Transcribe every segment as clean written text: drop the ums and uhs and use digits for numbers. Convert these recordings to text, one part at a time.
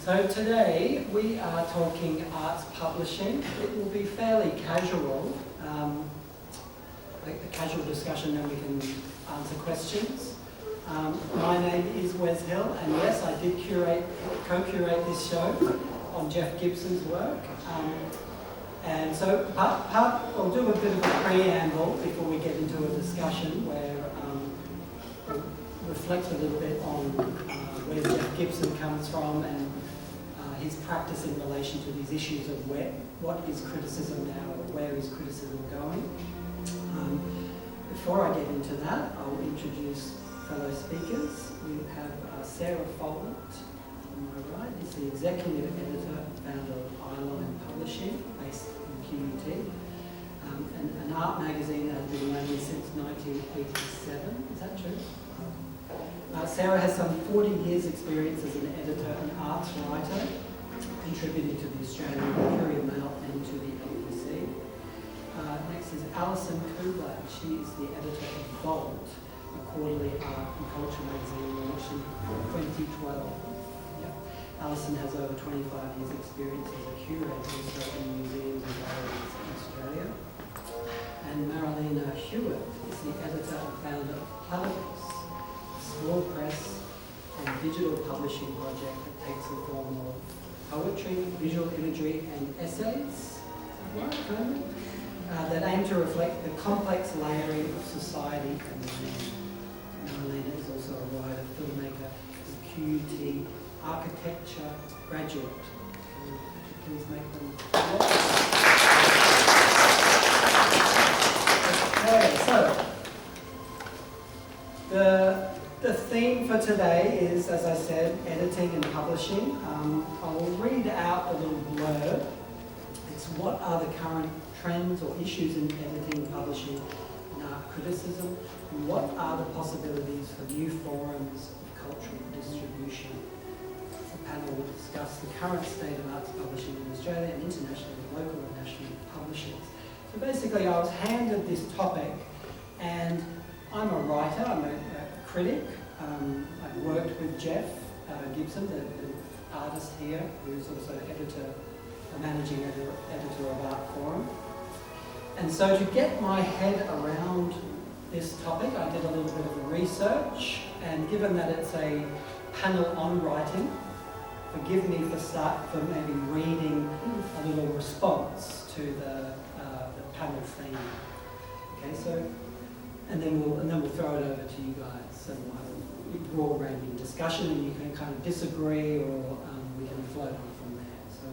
So today we are talking arts publishing. It will be fairly casual, like a casual discussion, then we can answer questions. My name is Wes Hill, and yes, I did co-curate this show on Jeff Gibson's work. And so I'll do a bit of a preamble before we get into a discussion where we'll reflect a little bit on where Jeff Gibson comes from and his practice in relation to these issues of what is criticism now, or where is criticism going. Before I get into that, I'll introduce fellow speakers. We have Sarah Follent on my right, is the executive editor and founder of Alison Publishing, based in QUT, and an art magazine that has been running since 1987. Is that true? Sarah has some 40 years' experience as an editor and arts writer, contributing to the Australian Courier Mail and to the LBC. Next is Alison Kubler. She is the editor of Follent, a quarterly art and culture magazine launched in 2012. Alison has over 25 years' experience as a curator in museums and galleries in Australia. And Marilena Hewitt is the editor and founder of Countertypes, a small press and digital publishing project that takes the form of poetry, visual imagery, and essays that aim to reflect the complex layering of society and mind. Marilena is also a writer, filmmaker, and QUT architecture graduate. Please make them. Okay, so the theme for today is, as I said, editing and publishing. I'll read out a little blurb. It's what are the current trends or issues in editing and publishing and art criticism, and what are the possibilities for new forms of cultural distribution. The panel will discuss the current state of arts publishing in Australia and internationally with local and national publishers. So basically I was handed this topic, and I'm a writer, I'm a critic. I've worked with Jeff Gibson, the artist here, who's also managing editor of Art Forum. And so to get my head around this topic, I did a little bit of research, and given that it's a panel on writing, forgive me for maybe reading a little response to the panel theme. Okay, so and then we'll throw it over to you guys, and we'll have a broad-ranging discussion, and you can kind of disagree, or we can float on from there. So,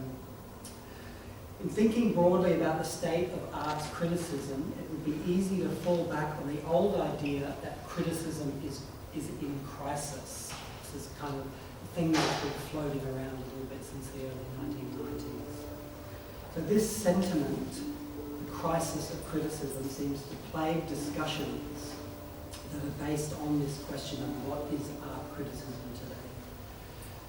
in thinking broadly about the state of arts criticism, it would be easy to fall back on the old idea that criticism is in crisis. This is kind of a thing that's been floating around a little bit since the early 1990s. So this sentiment, the crisis of criticism, seems to plague discussions that are based on this question of what is art criticism today.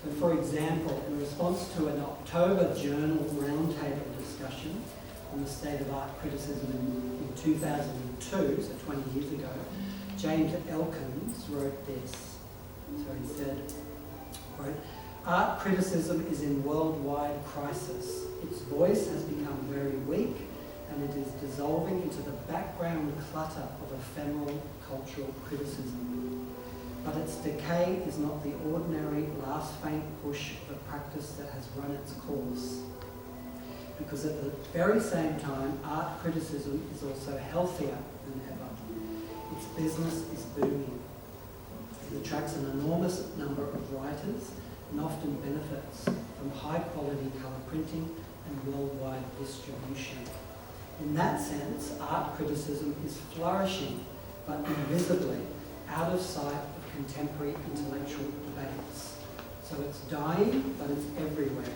So for example, in response to an October Journal roundtable discussion on the state of art criticism in 2002, so 20 years ago, James Elkins wrote this. So he said, quote, "Art criticism is in worldwide crisis. Its voice has become very weak, and it is dissolving into the background clutter of ephemeral cultural criticism. But its decay is not the ordinary last faint push of a practice that has run its course. Because at the very same time, art criticism is also healthier than ever. Its business is booming. It attracts an enormous number of writers and often benefits from high-quality colour printing and worldwide distribution. In that sense, art criticism is flourishing, but invisibly, out of sight of contemporary intellectual debates. So it's dying, but it's everywhere.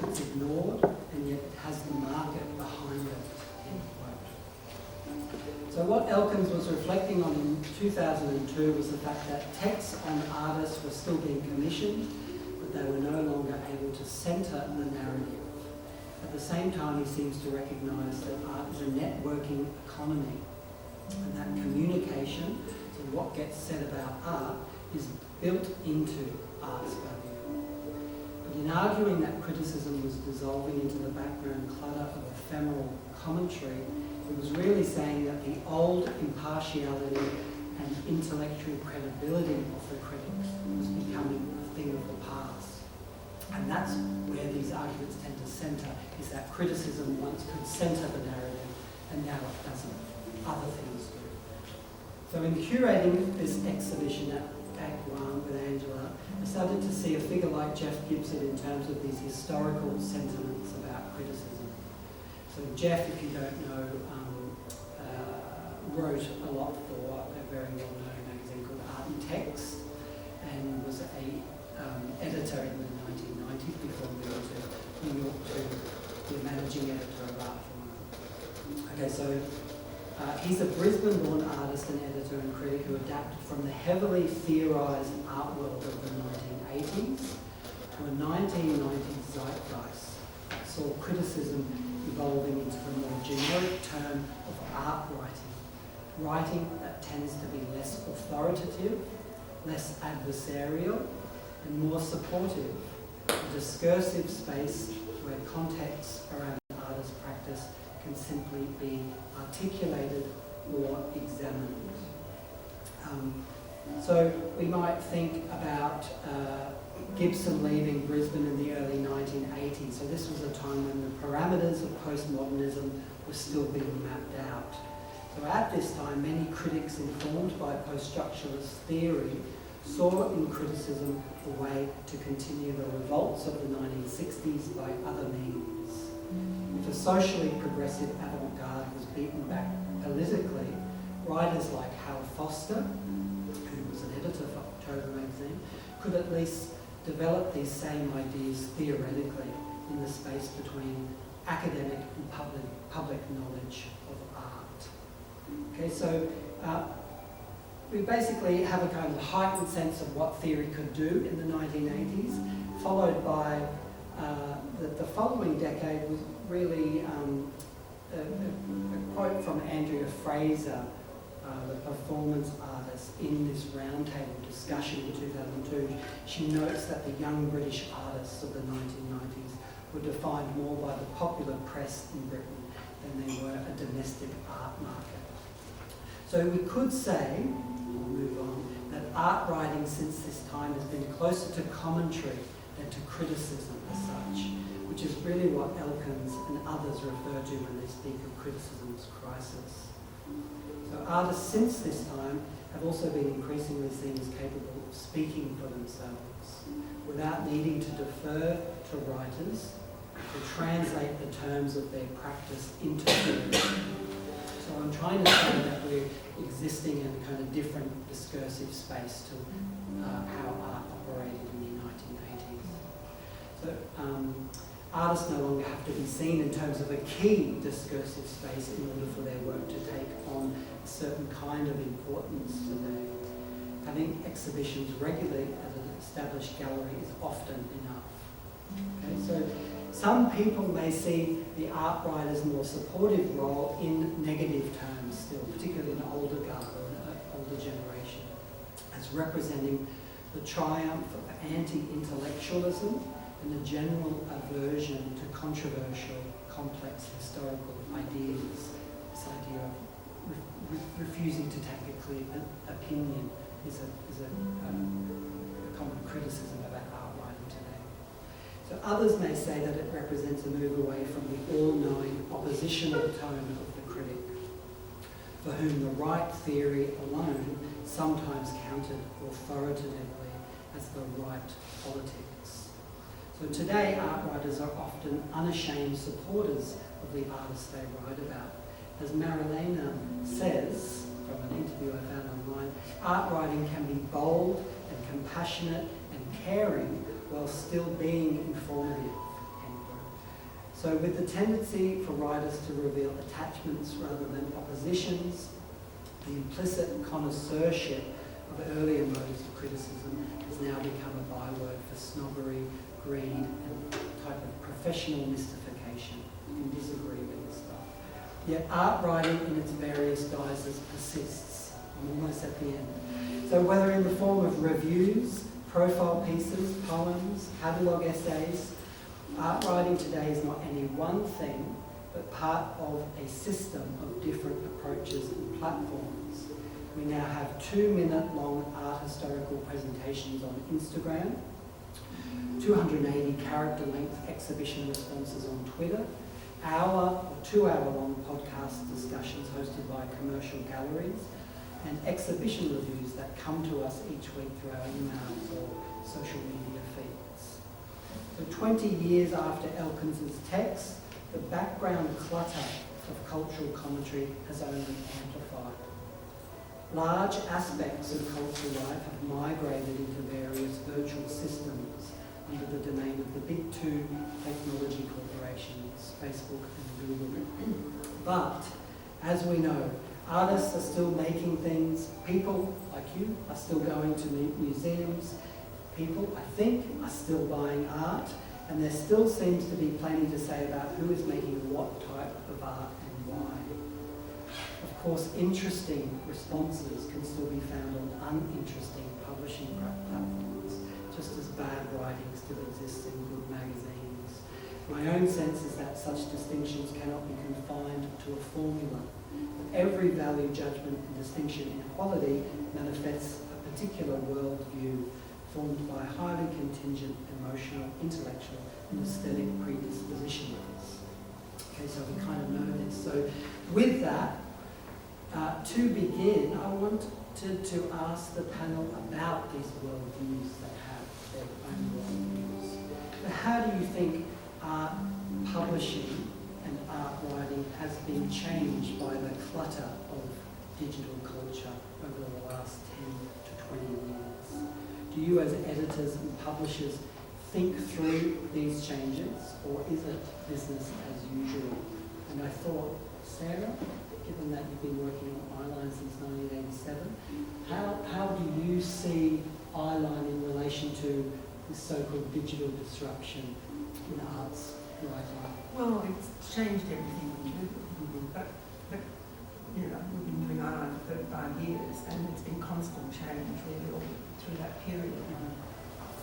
It's ignored, and yet it has the market behind it." End quote. So what Elkins was reflecting on in 2002 was the fact that texts on artists were still being commissioned, but they were no longer able to centre the narrative. At the same time, he seems to recognise that art is a networking economy, and that communication, so what gets said about art, is built into art's value. But in arguing that criticism was dissolving into the background clutter of ephemeral commentary, it was really saying that the old impartiality and intellectual credibility of the critics was becoming a thing of the past. And that's where these arguments tend to centre, is that criticism once could centre the narrative, and now it doesn't. Other things do. So in curating this exhibition at One with Angela, I started to see a figure like Jeff Gibson in terms of these historical sentiments about criticism. So Jeff, if you don't know, wrote a lot for a very well-known magazine called Art and Text, and was a editor in the 1990s before moving to New York to be a managing editor of Art for One. Okay, so he's a Brisbane-born artist and editor and critic who adapted from the heavily theorised art world of the 1980s to a 1990s zeitgeist that saw criticism evolving into the more generic term of art writing that tends to be less authoritative, less adversarial, and more supportive, a discursive space where contexts around artist practice can simply be articulated or examined. So we might think about Gibson leaving Brisbane in the early 1980s. So this was a time when the parameters of postmodernism were still being mapped out. So at this time, many critics informed by post-structuralist theory saw in criticism a way to continue the revolts of the 1960s by other means. If a socially progressive avant-garde was beaten back politically, writers like Hal Foster, who was an editor for October magazine, could at least develop these same ideas theoretically in the space between academic and public knowledge of art. Okay, so we basically have a kind of heightened sense of what theory could do in the 1980s, followed by the following decade was really a quote from Andrea Fraser, the performance artist, in this roundtable discussion in 2002. She notes that the young British artists of the 1990s were defined more by the popular press in Britain than they were a domestic art market. So we could say, we'll move on, that art writing since this time has been closer to commentary than to criticism as such, which is really what Elkins and others refer to when they speak of criticism's crisis. So artists since this time have also been increasingly seen as capable of speaking for themselves without needing to defer to writers to translate the terms of their practice into theory. So I'm trying to say that we're existing in a kind of different discursive space to how art operated in the 1980s. So artists no longer have to be seen in terms of a key discursive space in order for their work to take on a certain kind of importance today. Having exhibitions regularly at an established gallery is often enough. Okay, so some people may see the art writer's more supportive role in negative terms still, particularly in older guard or an older generation, as representing the triumph of anti-intellectualism and the general aversion to controversial, complex historical ideas. This idea of refusing to take a clear opinion is a common criticism about art writing today. So others may say that it represents a move away from the all-knowing oppositional tone of the critic, for whom the right theory alone sometimes counted authoritatively as the right politics. So today, art writers are often unashamed supporters of the artists they write about. As Marilena says, from an interview I found online, art writing can be bold and compassionate and caring while still being informative. End quote. So with the tendency for writers to reveal attachments rather than oppositions, the implicit connoisseurship of earlier modes of criticism has now become a byword for snobbery, greed, and type of professional mystification. You can disagree with this stuff. Yet art writing in its various guises persists. I'm almost at the end. So whether in the form of reviews, profile pieces, poems, catalogue essays. Art writing today is not any one thing, but part of a system of different approaches and platforms. We now have 2-minute-long art historical presentations on Instagram, 280 character-length exhibition responses on Twitter, hour or 2-hour-long podcast discussions hosted by commercial galleries, and exhibition reviews that come to us each week through our emails or social media feeds. So 20 years after Elkins's text, the background clutter of cultural commentary has only amplified. Large aspects of cultural life have migrated into various virtual systems under the domain of the big two technology corporations, Facebook and Google. But, as we know, artists are still making things, people like you are still going to museums, people, I think, are still buying art, and there still seems to be plenty to say about who is making what type of art and why. Of course, interesting responses can still be found on uninteresting publishing platforms, just as bad writing still exists in good magazines. My own sense is that such distinctions cannot be confined to a formula. Every value, judgment, and distinction in quality manifests a particular worldview formed by highly contingent emotional, intellectual, and aesthetic predispositions. Okay, so we kind of know this. So with that, to begin, I wanted to ask the panel about these worldviews that have their own worldviews. But how do you think art publishing and art writing has been changed by the clutter of digital culture over the last 10 to 20 years? Do you as editors and publishers think through these changes, or is it business as usual? And I thought, Sarah, given that you've been working on eyeline since 1987, how do you see eyeline in relation to this so-called digital disruption in arts writing? Well, it's changed everything we do, but you know, we've been doing eyeline for 35 years, and it's been constant change really all through that period,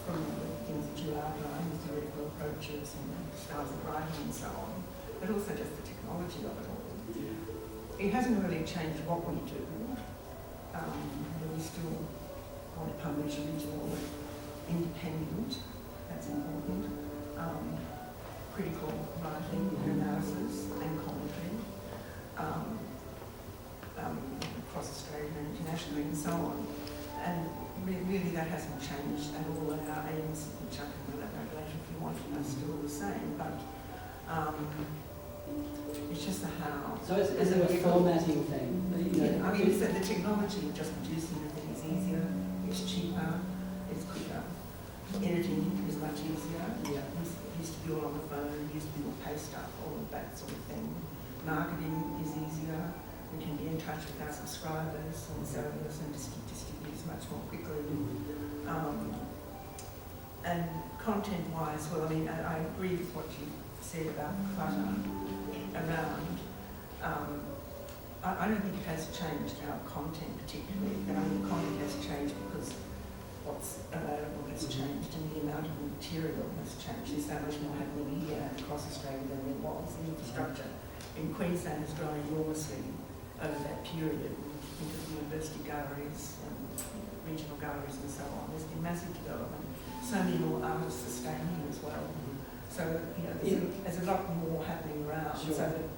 from the things that you outlined, the theoretical approaches and styles of writing and so on, but also just the technology of it all. It hasn't really changed what we do. We still want to publish original, independent, that's important, critical writing and analysis and commentary, across Australia and internationally and so on. And really that hasn't changed at all, and our aims, which I can elaborate later if you want, are still the same, but it's just the how. So is it a formatting thing? Yeah, I mean, it's that the technology of just producing the thing is easier, it's cheaper, it's quicker. Editing is much easier. Yeah. It used to be all on the phone, it used to be all paste up, all of that sort of thing. Marketing is easier. We can be in touch with our subscribers and sellers and distributors much more quickly. And content-wise, well, I mean, I agree with what you said about clutter around. I don't think it has changed our content particularly, but I mean, the content has changed because what's available has changed and the amount of material has changed. There's so much more happening here across Australia than there was. The infrastructure in Queensland has grown enormously over that period. Think of university galleries and regional galleries and so on. There's been massive development. So many more artists are staying here as well. So, you know, there's a lot more happening around. Sure. So that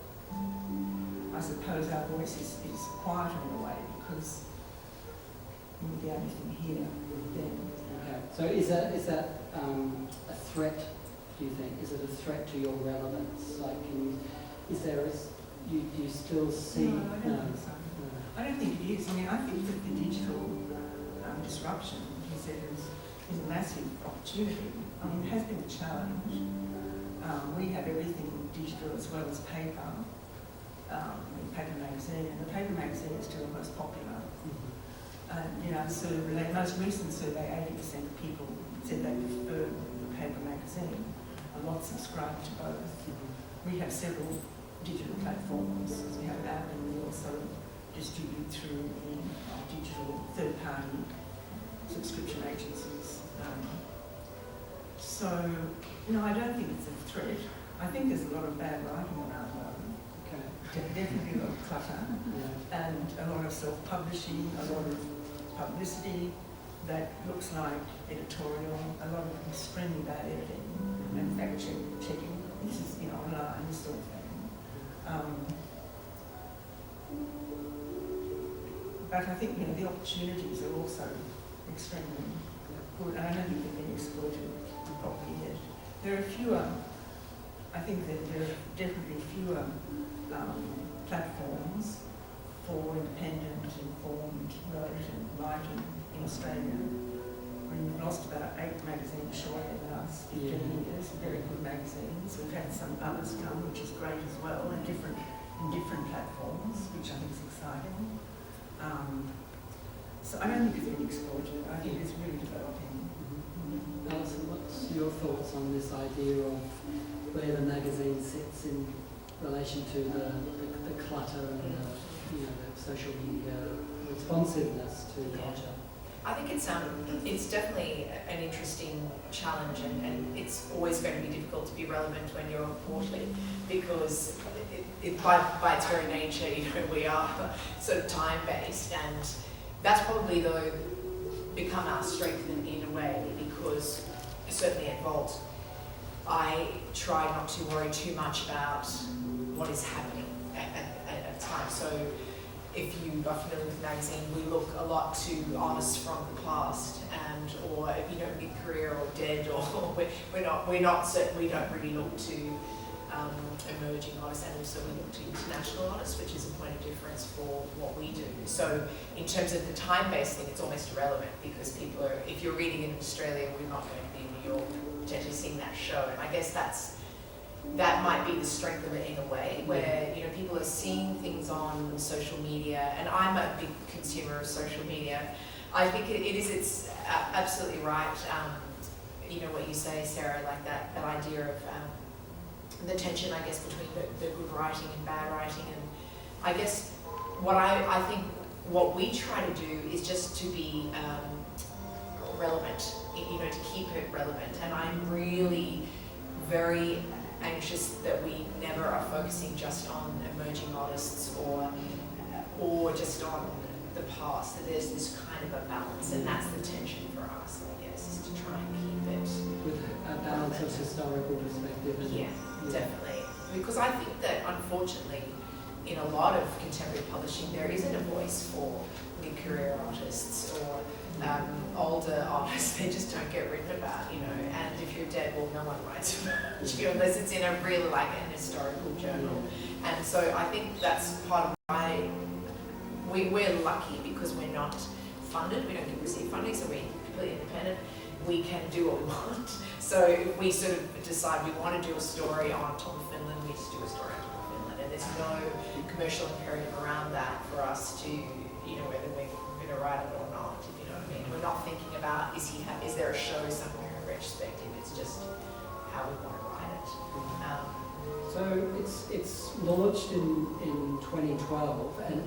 I suppose our voice is quieter in a way because we would be able to hear them. Okay. So is that a threat, do you think? Is it a threat to your relevance? Like, do you still see? No, I don't think so. No. I don't think it is. I mean, I think that the digital disruption, you said, is a massive opportunity. I mean, it has been a challenge. We have everything digital as well as paper, in paper magazine, and the paper magazine is still the most popular. You know, sort of most recent survey, 80% of people said they prefer the paper magazine. A lot subscribe to both. We have several digital platforms. We have an app, and we also distribute through the digital third-party subscription agencies. So, no, I don't think it's a threat. I think there's a lot of bad writing around though. Okay. Definitely a lot of clutter Yeah. and a lot of self-publishing, a lot of publicity that looks like editorial, a lot of extremely bad editing and fact-checking. This is, online, this sort of thing. But I think, the opportunities are also extremely good, and I don't think they've been exploited properly yet. There are fewer, I think that there are definitely fewer platforms for independent, informed, relevant writing in Australia. We've lost about 8 magazines shortly in the last 15 years, very good magazines. We've had some others come, which is great as well, in different platforms, which I think is exciting. So I don't think it's been exploited. I think it's really developing. Alison, what's your thoughts on this idea of where the magazine sits in relation to the clutter and the social media responsiveness to culture? I think it's definitely an interesting challenge, and it's always going to be difficult to be relevant when you're on quarterly, because by its very nature, we are sort of time-based, and that's probably though become our strength in a way, because certainly at Volt, I try not to worry too much about what is happening at a time. So if you are familiar with the magazine, we look a lot to artists from the past, or mid-career or dead, or we don't really look to emerging artists, and also we look to international artists, which is a point of difference for what we do. So in terms of the time-based thing, it's almost irrelevant, because if you're reading in Australia, we're not going to be in New York potentially seeing that show, and I guess that might be the strength of it in a way, where people are seeing things on social media, and I'm a big consumer of social media. I think it's absolutely right. What you say, Sarah, like that idea of the tension, I guess, between the good writing and bad writing, and I guess I think what we try to do is just to be relevant, to keep it relevant, and I'm really very anxious that we never are focusing just on emerging artists or just on the past, that there's this kind of a balance, and that's the tension for us, I guess, is to try and keep it with a balance of historical perspective. Definitely, because I think that unfortunately in a lot of contemporary publishing there isn't a voice for mid-career artists or older artists. They just don't get written about, and if you're dead, well, no one writes about you unless it's in a really an historical journal. And so I think that's part of why we're lucky, because we're not funded, we don't receive funding, so we're completely independent. We can do what we want. So if we sort of decide we want to do a story on Tom of Finland, we just do a story on Tom of Finland, and there's no commercial imperative around that for us to, whether we're going to write it or not, if you know what I mean. We're not thinking about, is there a show somewhere in retrospective, it's just how we want to write it. So it's launched in 2012, and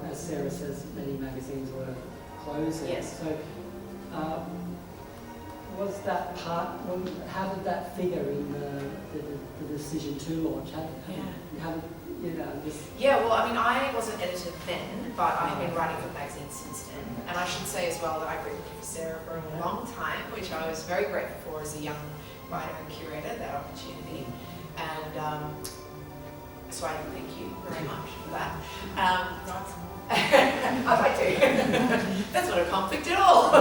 as Sarah says, many magazines were closing. Yes. So was that part? How did that figure in the decision to launch? Yeah, well, I mean, I wasn't editor then, but I've been writing for the magazine since then. And I should say as well that I've written for Sarah for a long time, which I was very grateful for as a young writer and curator, that opportunity. And so I thank you very much for that. I'd like to. That's not a conflict at all.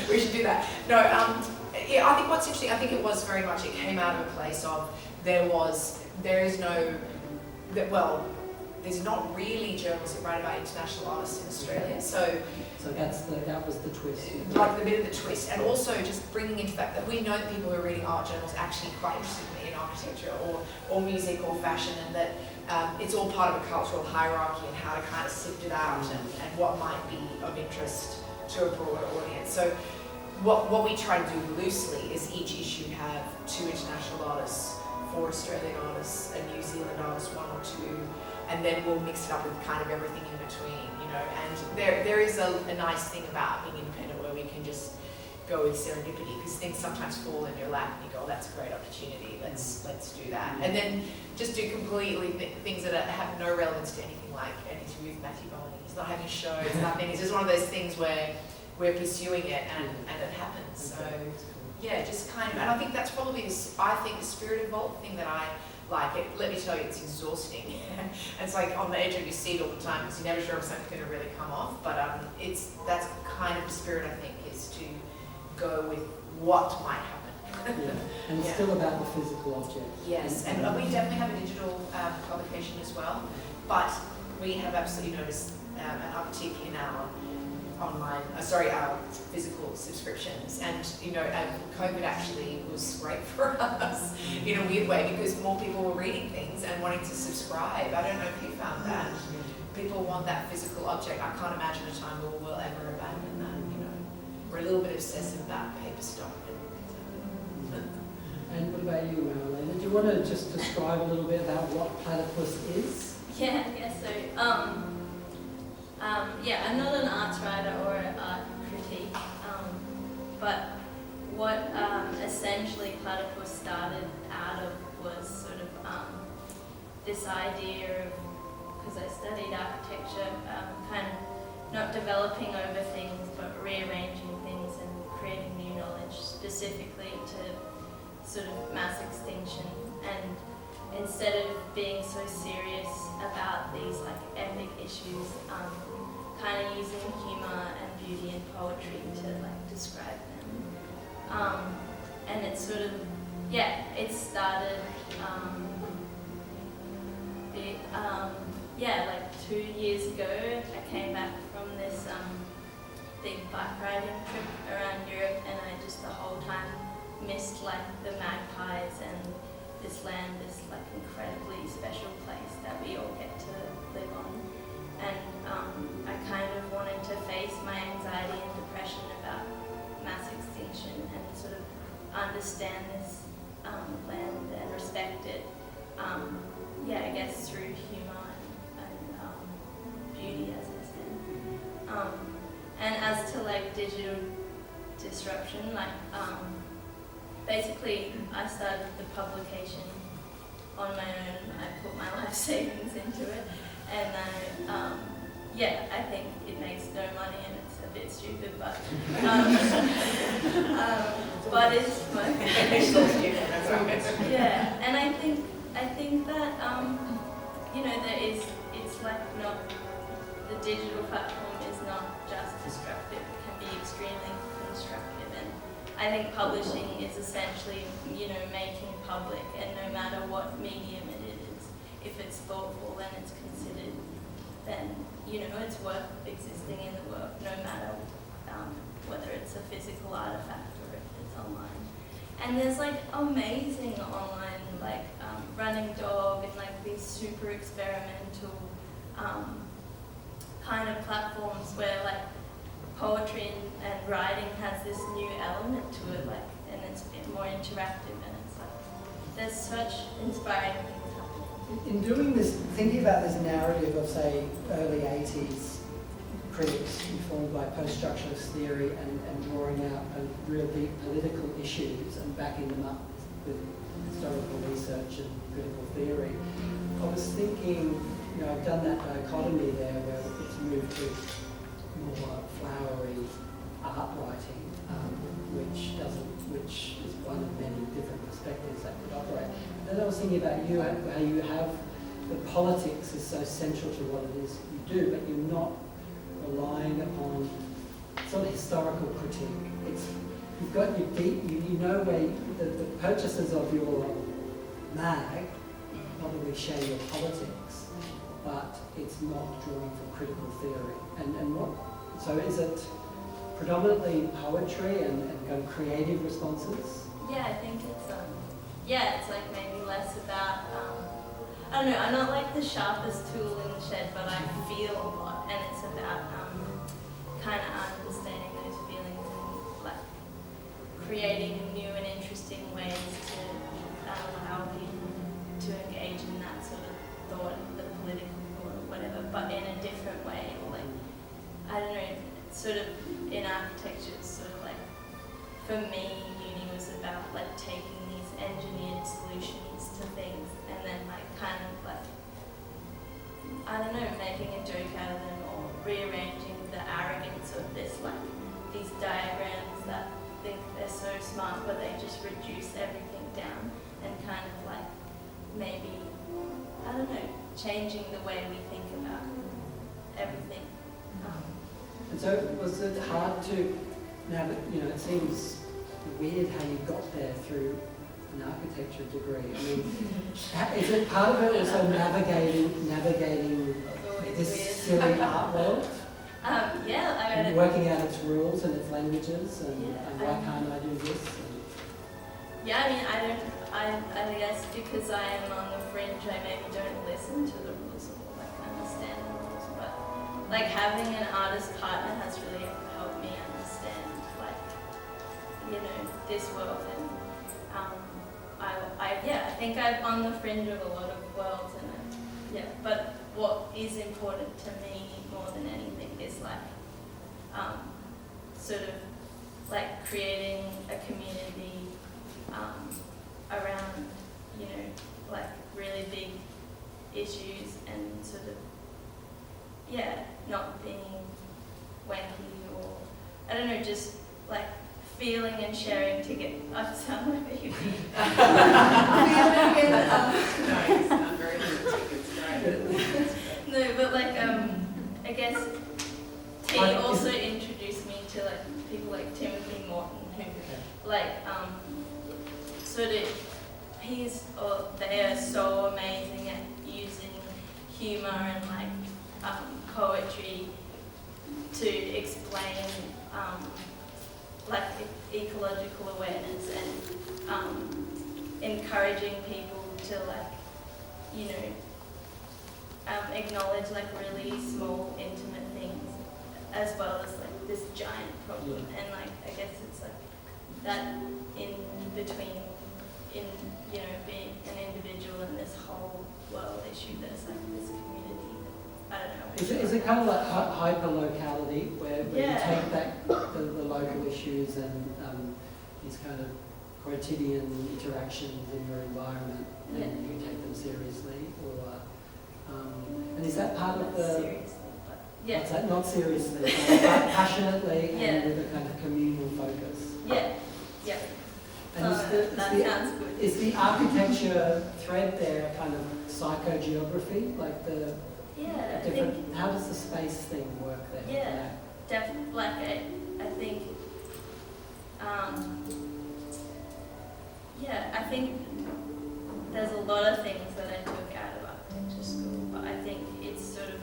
We should do that. No, I think what's interesting, I think it was very much, it came out of a place of there's not really journals that write about international artists in Australia. So that was the twist. Like the bit of the twist, and also just bringing into that we know that people who are reading art journals are actually quite interested in architecture or music or fashion, and that it's all part of a cultural hierarchy and how to kind of sift it out and what might be of interest to a broader audience. So what we try to do loosely is each issue have 2 international artists, 4 Australian artists, a New Zealand artist, 1 or 2, and then we'll mix it up with kind of everything in between, And there is a nice thing about being independent where we go with serendipity, because things sometimes fall in your lap and you go, oh, that's a great opportunity, let's do that. And then just do completely things that have no relevance to anything, like an interview with Matthew Bowen. He's not having shows, nothing. It's just one of those things where we're pursuing it and it happens. So yeah, just kind of, and I think that's probably the spirit involved thing that I like. Let me tell you, it's exhausting. It's like on the edge of your seat all the time because you're never sure if something's going to really come off. But that's kind of the spirit, I think, is to go with what might happen. Yeah. And it's still about the physical object. Yes, and we definitely have a digital publication as well, but we have absolutely noticed an uptick in our our physical subscriptions, and COVID actually was great for us in a weird way because more people were reading things and wanting to subscribe. I don't know if you found that. People want that physical object. I can't imagine a time where we'll ever abandon that. We're a little bit obsessive about paper stock. And what about you, Marilena? Do you want to just describe a little bit about what platypus is? Yeah, so I'm not an arts writer or an art critique, but what essentially platypus started out of was sort of this idea of, because I studied architecture, kind of not developing over things but rearranging things and creating new knowledge specifically to sort of mass extinction, and instead of being so serious about these like epic issues, kind of using humour and beauty and poetry to like describe them. And it sort of, it started like 2 years ago. I came back from this big bike riding trip around Europe, and I just the whole time missed like the magpies and this land, this like incredibly special place that we all get to live on. And I kind of wanted to face my anxiety and depression about mass extinction and sort of understand this land and respect it. I guess through humour and beauty, as I said. And as to like digital disruption, like basically I started the publication on my own. I put my life savings into it, and I think it makes no money and it's a bit stupid, but but it's fun. And I think that it's like not, the digital platform is not just destructive, it can be extremely constructive, and I think publishing is essentially, making public, and no matter what medium it is, if it's thoughtful and it's considered, then, it's worth existing in the world, no matter whether it's a physical artifact or if it's online. And there's like amazing online, like Running Dog and like these super experimental kind of platforms where like poetry and writing has this new element to it, like, and it's a bit more interactive, and it's like there's such inspiring things happening. In doing this, thinking about this narrative of, say, early 80s critics informed by post-structuralist theory and drawing out real deep political issues and backing them up with historical research and critical theory, I was thinking, I've done that dichotomy there where it's moved to more flowery art writing, which is one of many different perspectives that could operate. Then I was thinking about you, how you have the politics is so central to what it is you do, but you're not relying upon sort of historical critique. You've got your deep, you know where the purchasers of your mag probably share your politics, but it's not drawing from critical theory. So is it predominantly poetry and kind of creative responses? Yeah, I think it's it's like maybe less about I don't know, I'm not like the sharpest tool in the shed, but I feel a lot, and it's about kind of understanding those feelings and like creating new and interesting ways to allow people to engage in that sort of thought, the political thought or whatever, but in a different way, or like, I don't know, sort of in architecture, it's sort of like for me, uni was about like taking these engineered solutions to things and then like kind of like, I don't know, making a joke out of them or rearranging the arrogance of this like these diagrams that think they're so smart but they just reduce everything down and kind of like maybe, I don't know, changing the way we think about everything. And so was it hard to it seems weird how you got there through an architecture degree. I mean, is it part of it also navigating this silly art world? And working out its rules and its languages and why can't I do this? Yeah, I mean, I guess because I am on the fringe, I maybe don't listen to the rules or like understand the rules, but like having an artist partner has really helped me understand like, this world and I think I'm on the fringe of a lot of worlds and but what is important to me more than anything is like sort of like creating a community around like really big issues and sort of not being wanky or I don't know, just like feeling and sharing together. I sound like a hippie. Feeling and No, I'm very good. no, but like I guess T also introduced me to like people like Timothy Morton who like sort of they are so amazing at using humour and like poetry to explain like ecological awareness and encouraging people to like acknowledge like really small intimate things as well as like this giant problem and like I guess it's like that in between being an individual and this whole world issue there's like this community I don't know. Is it kind of like hyper-locality where you take that the local issues and these kind of quotidian interactions in your environment and you take them seriously or and is that part of the seriously, but what's that? Not seriously, but passionately and with a kind of communal focus. Yeah. And that sounds good. Is the architecture thread there kind of psychogeography, like the different? How does the space thing work there? Yeah, definitely. Like I think, I think there's a lot of things that I took out of architecture school, but I think it's sort of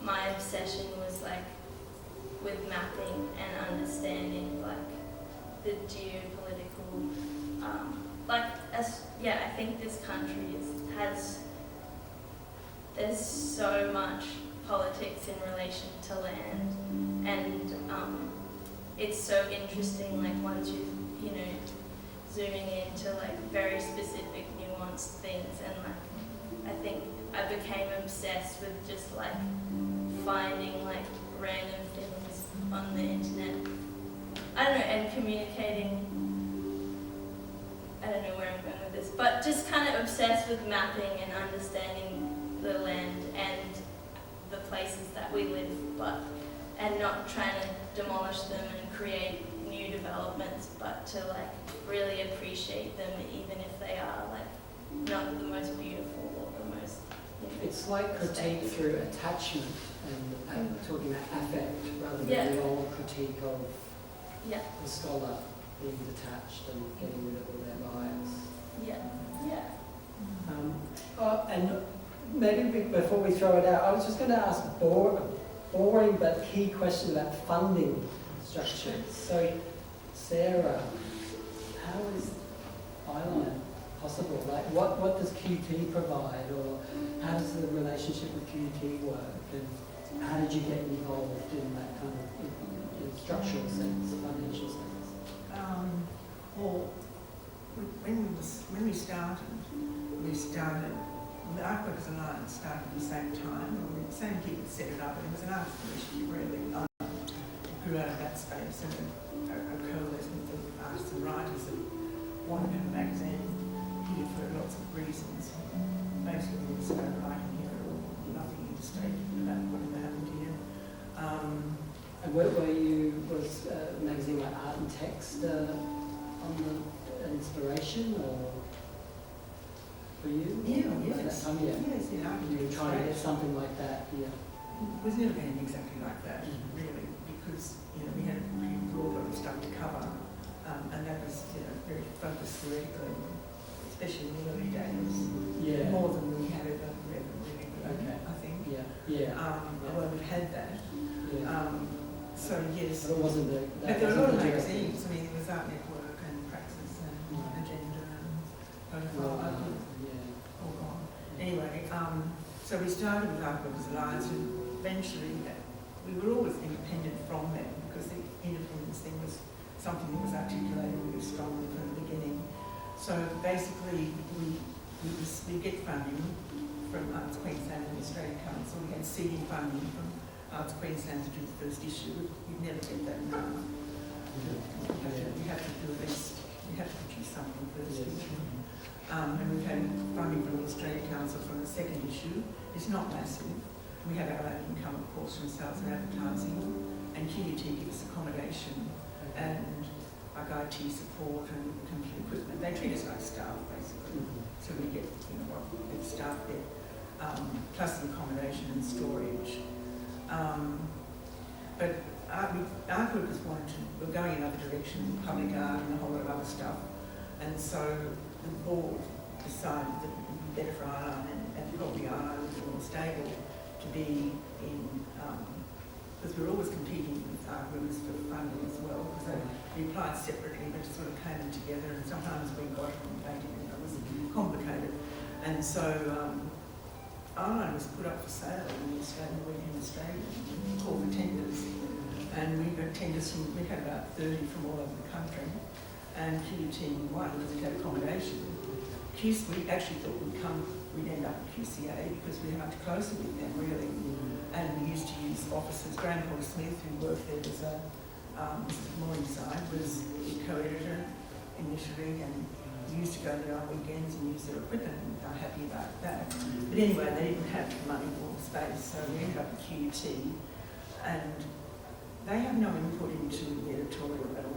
my obsession was like with mapping and understanding like the geopolitical, I think this country there's so much politics in relation to land, and it's so interesting. Like once you zooming into like very specific, nuanced things, and like I think I became obsessed with just like finding like random things on the internet. I don't know, and communicating. I don't know where I'm going with this, but just kind of obsessed with mapping and understanding the land and the places that we live, and not trying to demolish them and create new developments, but to like really appreciate them, even if they are like not the most beautiful or the most. It's like critique through attachment and talking about affect rather than the old critique of the scholar being detached and getting rid of all their bias. And maybe before we throw it out, I was just going to ask a boring but key question about funding structures. So, Sarah, how is Eyeline possible? Like, what does QT provide, or how does the relationship with QT work, and how did you get involved in that kind of in structural sense, financial sense? Well, when we started, the Artworkers Alliance started at the same time, or the same people set it up, and it was an artist initiative really. Grew out of that space and a coalescence of artists wanted to have a magazine here for lots of reasons. Basically, there was no writing here at all, nothing interstate about whatever happened here. And was a magazine like Art and Text on the inspiration or for you? Yeah, At that time, yeah. Yes, yeah. You were trying to get something like that, yeah. It was never going to be exactly like that, really, because we had a pretty broad lot of stuff to cover, and that was very focused theoretically, especially in the early days. Yeah. More than we had ever really, Okay. I think. Yeah. Although we've had that. Yeah. So yes. But it wasn't the. But there were a lot of magazines. I mean, there was Art Network and Praxis and Agenda and Protocol. All gone. Anyway, so we started with Art Workers Alliance, and eventually we were always independent from them because the independence thing was something that was articulated really strongly from the beginning. So basically, we get funding from Arts Queensland and the Australian Council. We had seeding funding from Arts Queensland to do the first issue. You'd never get that now. You have to do at least, you have to produce something first issue. And we've had funding from the Australian Council from the second issue. It's not massive. We have our own income, of course, from sales and advertising, and QUT gives accommodation and like IT support and computer equipment. They treat us like staff, basically. So we get, what staff get, plus the accommodation and storage. But art workers we're going in another direction, public art and a whole lot of other stuff. And so the board decided that it would be better for Ireland and probably Ireland was more stable to be in, because we were always competing with art workers for funding as well, because we applied separately but it sort of came together, and sometimes we got it and they didn't. It was complicated. And so Ireland was put up for sale in Australia, called for tenders. And we got tenders from, we had about 30 from all over the country. And QUT won because it had accommodation. We actually thought we'd end up at QCA because we were much closer with them, really. And we used to use offices. Graham Paul Smith, who worked there as a Morningside, was the co-editor initially, and we used to go there on weekends and use their equipment, and they were happy about that. But anyway, they didn't have money or space, so we ended up at QUT, and they have no input into the editorial at all.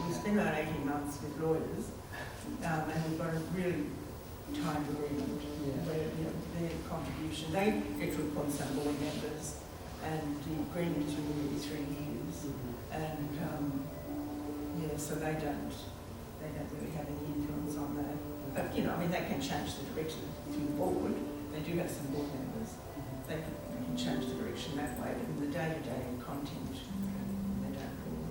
We spent about 18 months with lawyers, and we've got a really tight agreement where their contribution, they get to appoint some board members, and the agreement is really 3 years, and so they don't really have any influence on that. But they can change the direction through the board. They do have some board members. They can change the direction that way, but in the day-to-day content,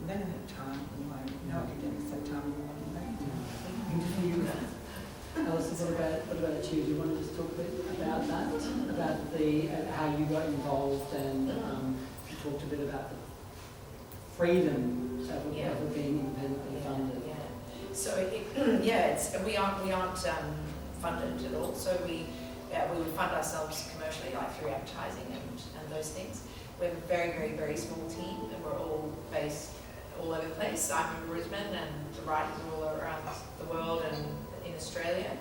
they don't have time anyway. No academics have time anyway. Alison, what about you? Do you want to just talk a bit about that? About how you got involved, and you talked a bit about the freedom of being independently funded. Yeah. So we aren't funded at all. So we would fund ourselves commercially, like through advertising and those things. We have a very, very, very small team, and we're all based all over the place. I'm in Brisbane, and the writers are all around the world and in Australia.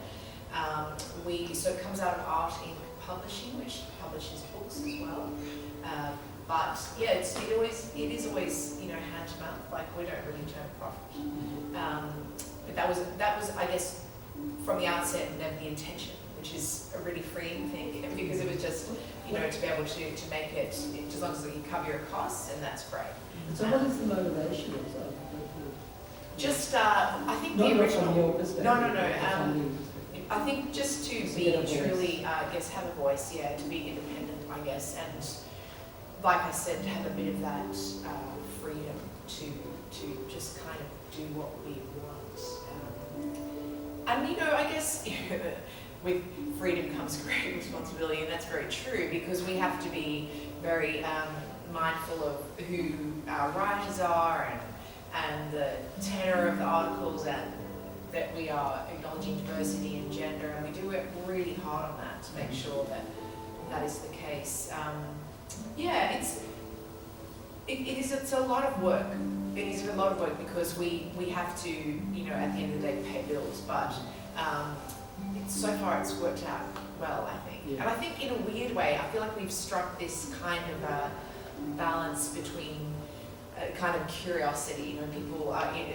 So it comes out of Art Inc. Publishing, which publishes books as well. But yeah, it is always hand to mouth. Like, we don't really turn a profit. But that was I guess from the outset never the intention, which is a really freeing thing, because it was just to be able to make it, as long as you cover your costs, and that's great. So what is the motivation of just I think not the original. From your perspective, No. I think just to be truly, have a voice, to be independent, I guess, and like I said, to have a bit of that freedom to just kind of do what we want. And I guess with freedom comes great responsibility, and that's very true, because we have to be very mindful of who our writers are and the tenor of the articles, and that we are acknowledging diversity and gender, and we do work really hard on that to make sure that that is the case. It's a lot of work, it is a lot of work because we have to, you know, at the end of the day pay bills, but so far it's worked out well, I think. Yeah. And I think in a weird way, I feel like we've struck this kind of balance between kind of curiosity, you know, people are, you know,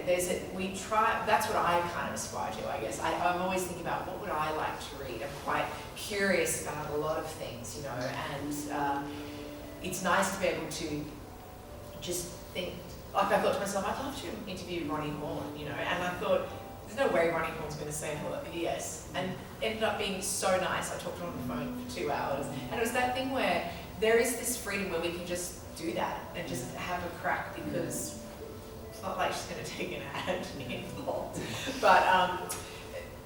we try, that's what I kind of aspire to, I guess. I'm always thinking about what would I like to read. I'm quite curious about a lot of things, you know, and it's nice to be able to just think, like I thought to myself, I'd love to interview Ronnie Horn, you know, and I thought, there's no way Ronnie Horn's going to say hello, yes. And it ended up being so nice. I talked to him on the phone for 2 hours. And it was that thing where there is this freedom where we can just do that and just have a crack, because it's not like she's going to take an ad involved. But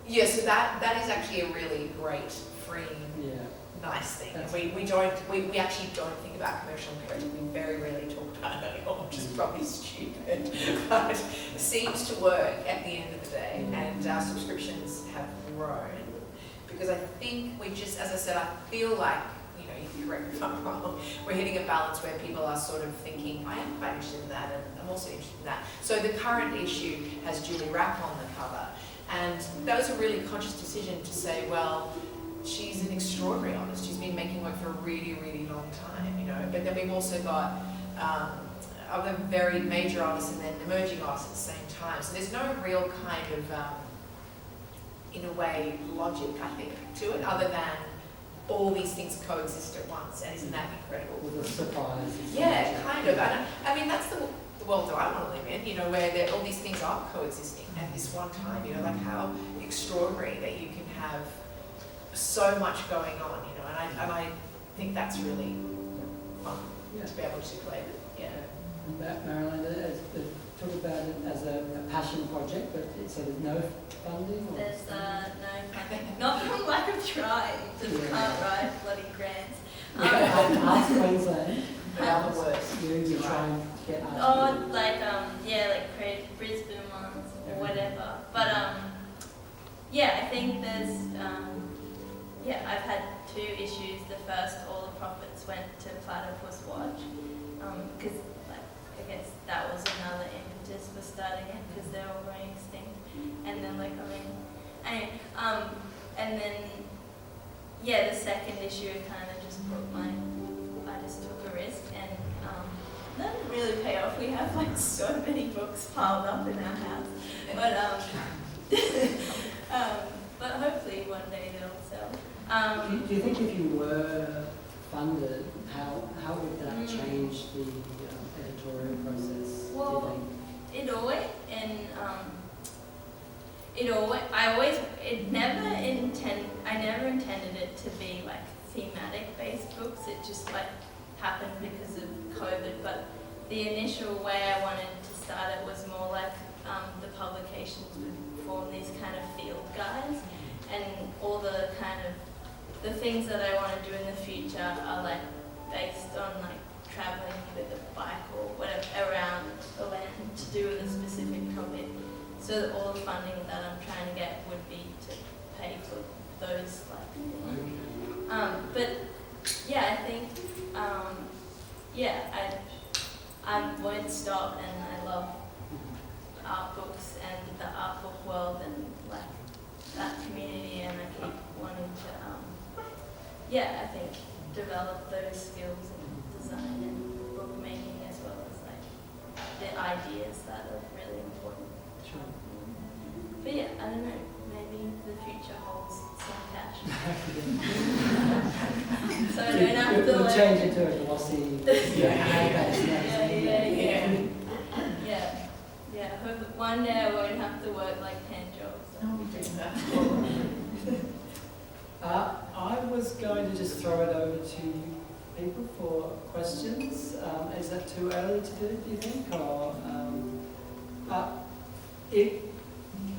yeah, so that is actually a really great, freeing, nice thing. And we actually don't think about commercial imperative. We very rarely talk about it anymore, which is probably stupid, but it seems to work at the end of the day. And our subscriptions have grown because I think we just, as I said, I feel like, you know, you can correct me if I'm wrong, we're hitting a balance where people are sort of thinking, I am quite interested in that, and I'm also interested in that. So the current issue has Julie Rapp on the cover, and that was a really conscious decision to say, well, she's an extraordinary artist. She's been making work for a really, really long time, you know. But then we've also got other very major artists and then emerging artists at the same time. So there's no real kind of, in a way, logic, I think, to it, other than all these things coexist at once. And isn't that incredible? With the surprise. Yeah, kind of. And I mean, that's the world that I want to live in, you know, where all these things are coexisting at this one time, you know, like how extraordinary that you can have so much going on, you know, and I think that's really fun to be able to play with. Yeah. Marilena, talk about it as a passion project, but so there's no funding? Or? There's no funding. Not from lack of trying, just can't write bloody grants. Arts Queensland, They are the worst. you try and get arts. Oh, like create Brisbane ones or whatever. But yeah, I think there's I've had 2 issues. The first, all the profits went to Platypus Watch, because I guess that was another impetus for starting it, because they're all going extinct. And then anyway, and then the second issue kind of just I just took a risk, and that didn't really pay off. We have so many books piled up in our house, but hopefully one day they'll sell. Do you think if you were funded, how would that change the editorial process? Well, I never intended it to be thematic based books. It just happened because of COVID. But the initial way I wanted to start it was more the publications would form these kind of field guides, and all the kind of the things that I want to do in the future are based on traveling with a bike or whatever around the land to do with a specific topic. So that all the funding that I'm trying to get would be to pay for those things. But yeah, I think I won't stop, and I love art books and the art book world and that community, and I keep wanting to I think develop those skills in design and bookmaking, as well as the ideas that are really important. Sure. But yeah, I don't know, maybe the future holds some cash. So I don't have to We'll change it to a glossy Yeah, hope that one day I won't have to work 10 jobs. I was going to just throw it over to people for questions. Is that too early to do you think? Or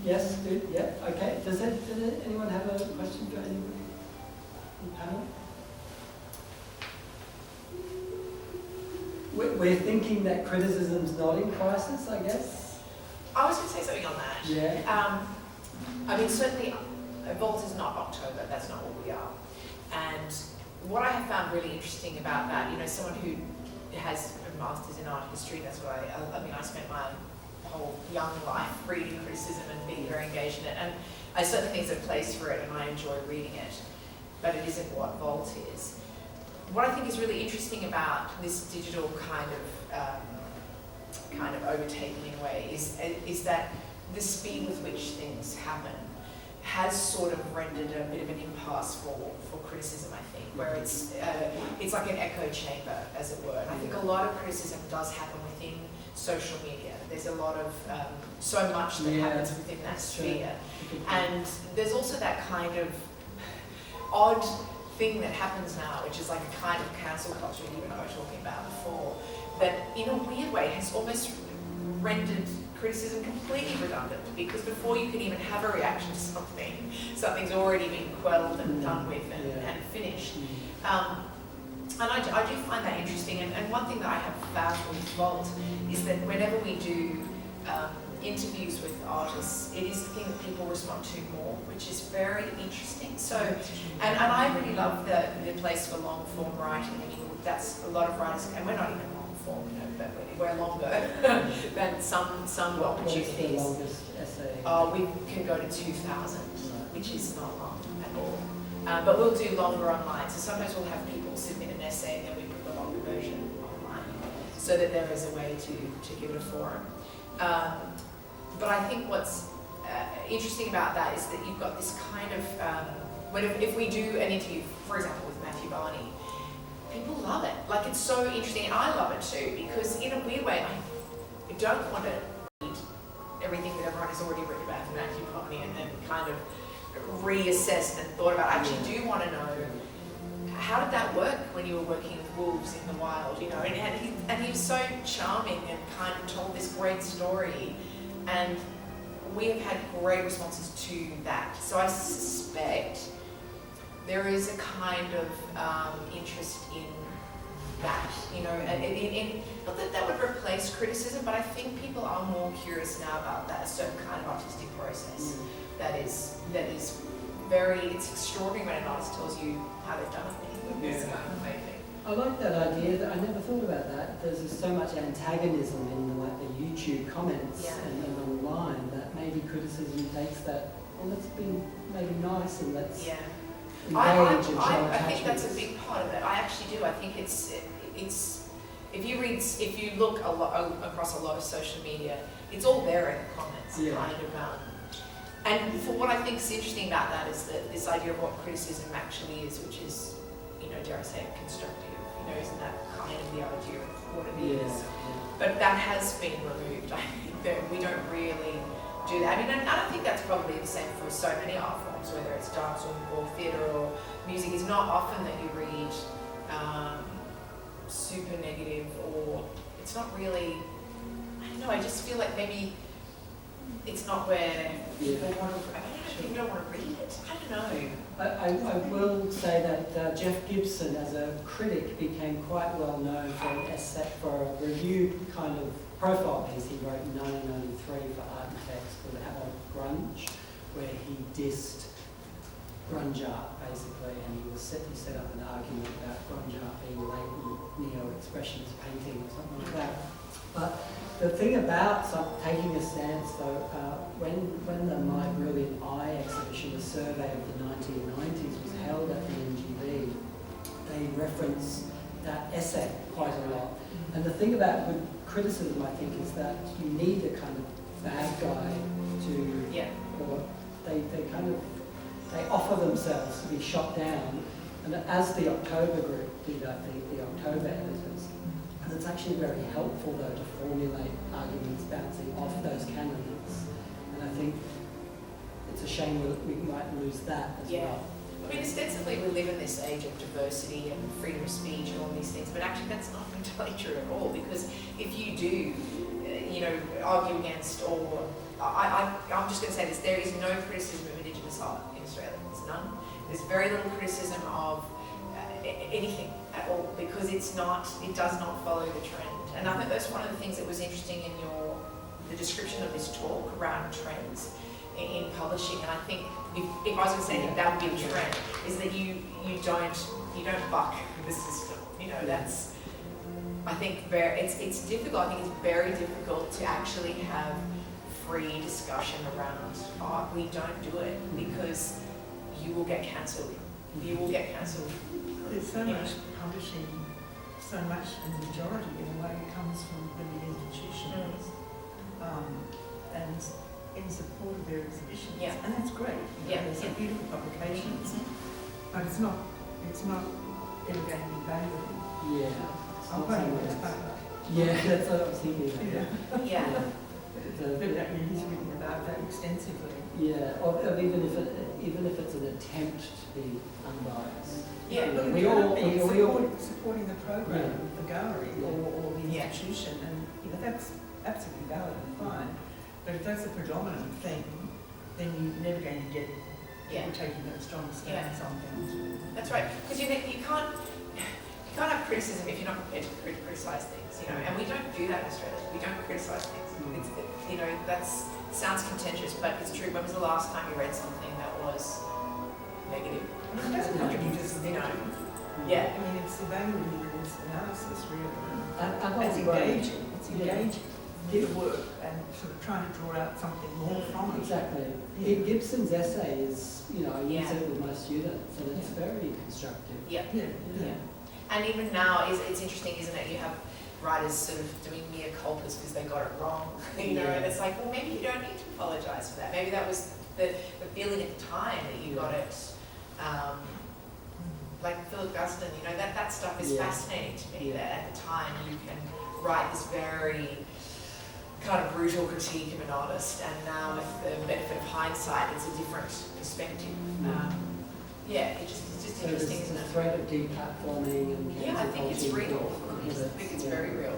yes, good, yeah, okay. Does anyone have a question for anybody in the panel? We're thinking that criticism's not in crisis, I guess. I was going to say something on that. Yeah. I mean, certainly, Vault is not October. That's not what we are. And what I have found really interesting about that, someone who has a master's in art history. That's what I mean, I spent my whole young life reading criticism and being very engaged in it. And I certainly think there's a place for it and I enjoy reading it, but it isn't what Volt is. What I think is really interesting about this digital kind of overtaking in a way is that the speed with which things happen has sort of rendered a bit of an impasse for criticism, I think, where it's like an echo chamber, as it were. And I think a lot of criticism does happen within social media. There's a lot of, so much that happens within that sphere. And there's also that kind of odd thing that happens now, which is like a kind of cancel culture you and I were talking about before, that in a weird way has almost rendered criticism completely redundant, because before you can even have a reaction to something, something's already been quelled and done with and finished. And I do find that interesting, and one thing that I have found with Volt is that whenever we do interviews with artists, it is the thing that people respond to more, which is very interesting. So, and I really love the place for long form writing. I mean, that's a lot of writers, and we're not even long form, you know, but we're longer than some opportunities. What's the longest essay? We can go to 2,000, which is not long at all. But we'll do longer online. So sometimes we'll have people submit an essay and then we put the longer version online, so that there is a way to give it a forum. But I think what's interesting about that is that you've got this kind of, if we do an interview, for example, with Matthew Barney, people love it. Like, it's so interesting, and I love it too, because in a weird way, I don't want to read everything that everyone has already written about Matthew Barney and then kind of reassessed and thought about. I actually do want to know, how did that work when you were working with wolves in the wild, you know? And he was so charming and kind of told this great story, and we have had great responses to that. So I suspect there is a kind of interest in that, you know, not that that would replace criticism, but I think people are more curious now about that, a certain kind of artistic process that is very, it's extraordinary when an artist tells you how they've done it with this kind of thing. I like that idea. That I never thought about that. There's just so much antagonism in like the YouTube comments and online, that maybe criticism takes that, well, let's be maybe nice and let's engage and show I attachment. think that's a big part of it. I actually do. I think it's if you look across a lot of social media, it's all there in the comments, kind of. And for what I think is interesting about that is that this idea of what criticism actually is, which is, you know, dare I say it, constructive. You know, isn't that kind of the idea of what it is? But that has been removed. I think that we don't really do that. I mean, and I think that's probably the same for so many art forms, whether it's dance or theatre or music. It's not often that you read super negative, or it's not really, I don't know, I just feel like maybe it's not where people want to, I don't know if people don't want to read it. I don't know. I will say that Jeff Gibson, as a critic, became quite well known for an essay, for a review kind of profile piece he wrote in 1993 for Art and Text called About Grunge, where he dissed grunge art basically, and he set up an argument about grunge art being latent neo-expressionist painting or something like that. But the thing about taking a stance, though, when the My Brilliant Eye exhibition, the survey of the 1990s, was held at the NGV, they reference that essay quite a lot. And the thing about good criticism, I think, is that you need a kind of bad guy to, or they offer themselves to be shot down. And as the October group did, I think, the October editors, and it's actually very helpful, though, to formulate arguments bouncing off those candidates. And I think it's a shame that we might lose that as well. I mean, ostensibly we live in this age of diversity and freedom of speech and all these things, but actually that's not entirely true at all, because if you do, you know, argue against, or I'm just going to say this, there is no criticism of Indigenous art in Australia. There's none. There's very little criticism of anything at all, because it does not follow the trend. And I think that's one of the things that was interesting in the description of this talk around trends in publishing. And I think if I was going to say that would be a trend, is that you don't buck the system. You know, that's, I think it's difficult. I think it's very difficult to actually have free discussion around art. We don't do it because you will get cancelled. You will get cancelled. There's so much publishing, so much, and the majority in a way comes from the big institutions, and in support of their exhibitions. Yeah. And that's great. There's some beautiful publications, but it's not ever going to be valuable. Yeah. I'll pay you this paper. Yeah, that's what I was thinking. Yeah. But he's written about that extensively. Yeah, or even if it's an attempt to be unbiased. Yeah, But we all supporting the program of the gallery or the institution, and that's absolutely valid and fine. But if that's the predominant thing, then you're never going to get people taking that strong stance on things. That's right. Because you can't have criticism if you're not prepared to criticise things, and we don't do that in Australia. We don't criticise things. That sounds contentious, but it's true. When was the last time you read something that was negative? It doesn't have to be just negative. Yeah. I mean, it's evaluating this analysis, really. It's engaging. It's engaging. Get work and sort of trying to draw out something more from it. Exactly. Yeah. Gibson's essay is, I use it with my students, and it's very constructive. Yeah. Yeah. And even now, it's interesting, isn't it? You have writers sort of doing mea culpas because they got it wrong, and it's like, well, maybe you don't need to apologise for that. Maybe that was the feeling at the time that you got it. Like Philip Guston, that stuff is fascinating to me. That at the time you can write this very kind of brutal critique of an artist, and now with the benefit of hindsight, it's a different perspective. It's just interesting, isn't it? The threat of deplatforming and I think it's real. I think it's very real.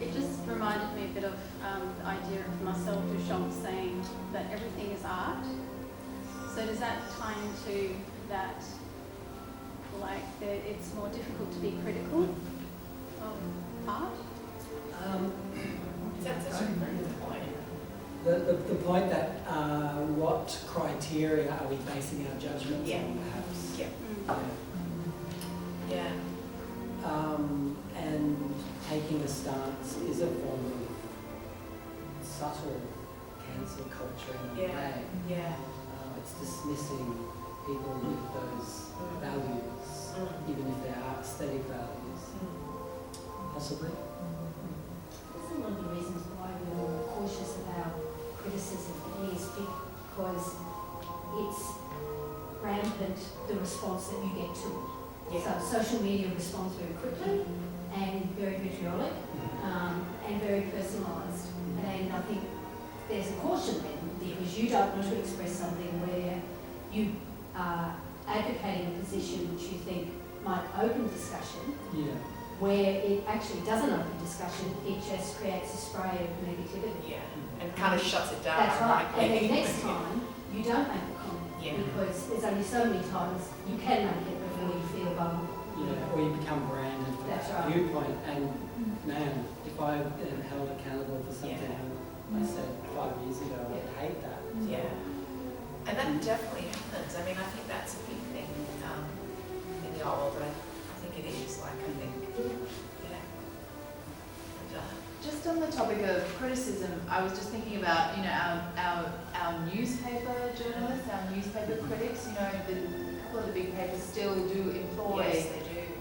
It just reminded me a bit of the idea of Marcel Duchamp saying that everything is art. So does that tie into that, it's more difficult to be critical of art? That's a very good point. The point that what criteria are we basing our judgments on, perhaps? Yeah. And taking a stance is a form of subtle cancel culture in a way. Yeah. It's dismissing people with those values, even if they're aesthetic values. Possibly. That's one of the reasons why we're more cautious about criticism is because it's rampant, the response that you get to it. So social media responds very quickly and very vitriolic and very personalised. And I think there's a caution then, because you don't want to express something where you are advocating a position which you think might open discussion, where it actually doesn't open discussion, it just creates a spray of negativity. And kind of shuts it down. That's right. And then next time, you don't make a comment, because there's only so many times you can make it before you feel vulnerable. Or you become branded for that viewpoint. And man, if I am held accountable for something I said 5 years ago, I would hate that. And that definitely happens. I mean, I think that's a big thing in the art world, but I think it is. Just on the topic of criticism, I was just thinking about, our newspaper journalists, our newspaper critics. A couple of the big papers still do employ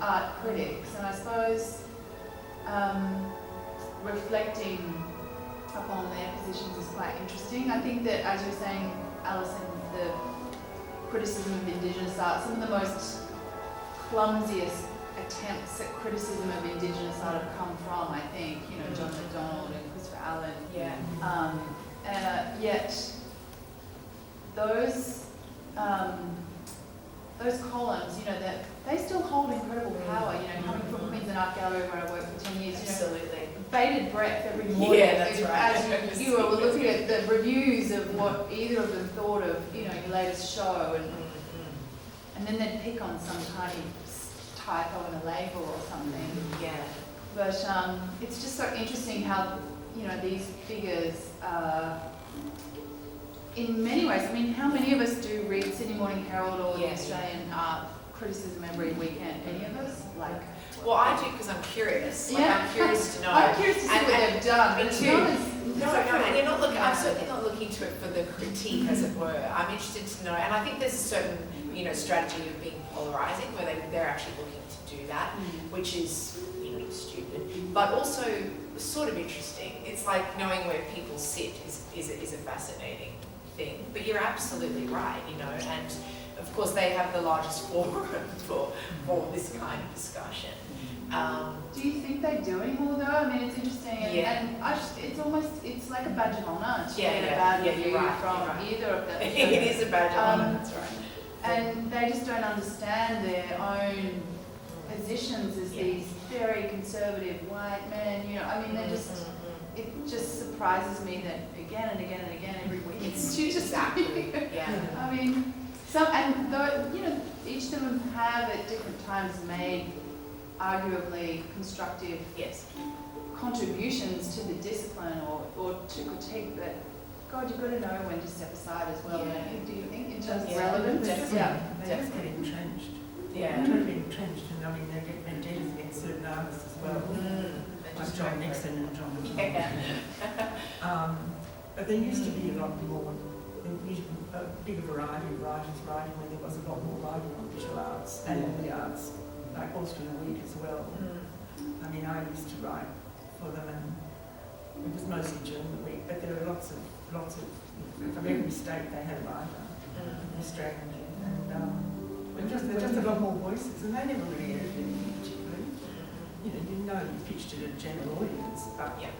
art critics, and I suppose reflecting upon their positions is quite interesting. I think that, as you were saying, Alison, the criticism of Indigenous art, some of the most clumsiest attempts at criticism of Indigenous art have come from, I think, John MacDonald and Christopher Allen. Yet those columns, that they still hold incredible power. Coming from Queensland Art Gallery, where I worked for 10 years, Absolutely. bated breath every morning. That's right. As you were looking at the reviews of what either of them thought of, your latest show, and then they'd pick on some tiny typo in a label or something. But it's just so interesting how, these figures, in many ways, I mean, how many of us do read Sydney Morning Herald or the Australian Art criticism every weekend, any of us? Like, Well, I do because I'm curious. Like, Yeah. I'm curious to know. I'm curious to see what they've done, me but it's too. not as No, and you're not looking. I'm certainly not looking to it for the critique, as it were. I'm interested to know, and I think there's a certain, strategy of being polarizing, where they're actually looking to do that, which is, stupid, but also sort of interesting. It's like knowing where people sit is a fascinating thing. But you're absolutely right, and of course they have the largest forum for this kind of discussion. Do you think they do anymore though? I mean, it's interesting, and, Yeah. and it's like a badge of honour to Yeah, get a yeah, bad yeah, review you're right, from you're right. either of them. It is a badge of honor, that's right. And they just don't understand their own positions as Yeah. these very conservative white men. I mean, they're just. It just surprises me that again and again and again every week it's just Exactly, yeah. I mean, each of them have at different times made arguably constructive Yes. contributions to the discipline or to critique, but God, you've got to know when to step aside as well, Yeah. don't you? Do you think, in terms of Yeah, relevance? Definitely. Yeah. They just get entrenched. Yeah. Totally entrenched, and I mean, they get vendettas against certain artists as well. Like John Nixon and John But there used to be a lot more, a bigger variety of writers writing when there was a lot more writing on visual arts and all the arts, like Austrian Week as well. I mean, I used to write for them, and it was mostly during the week, but there are lots of, from every state they had a writer, Australia, and there are just a lot more voices, and they never really edited anything particularly. You pitched it at a general audience, but Yeah.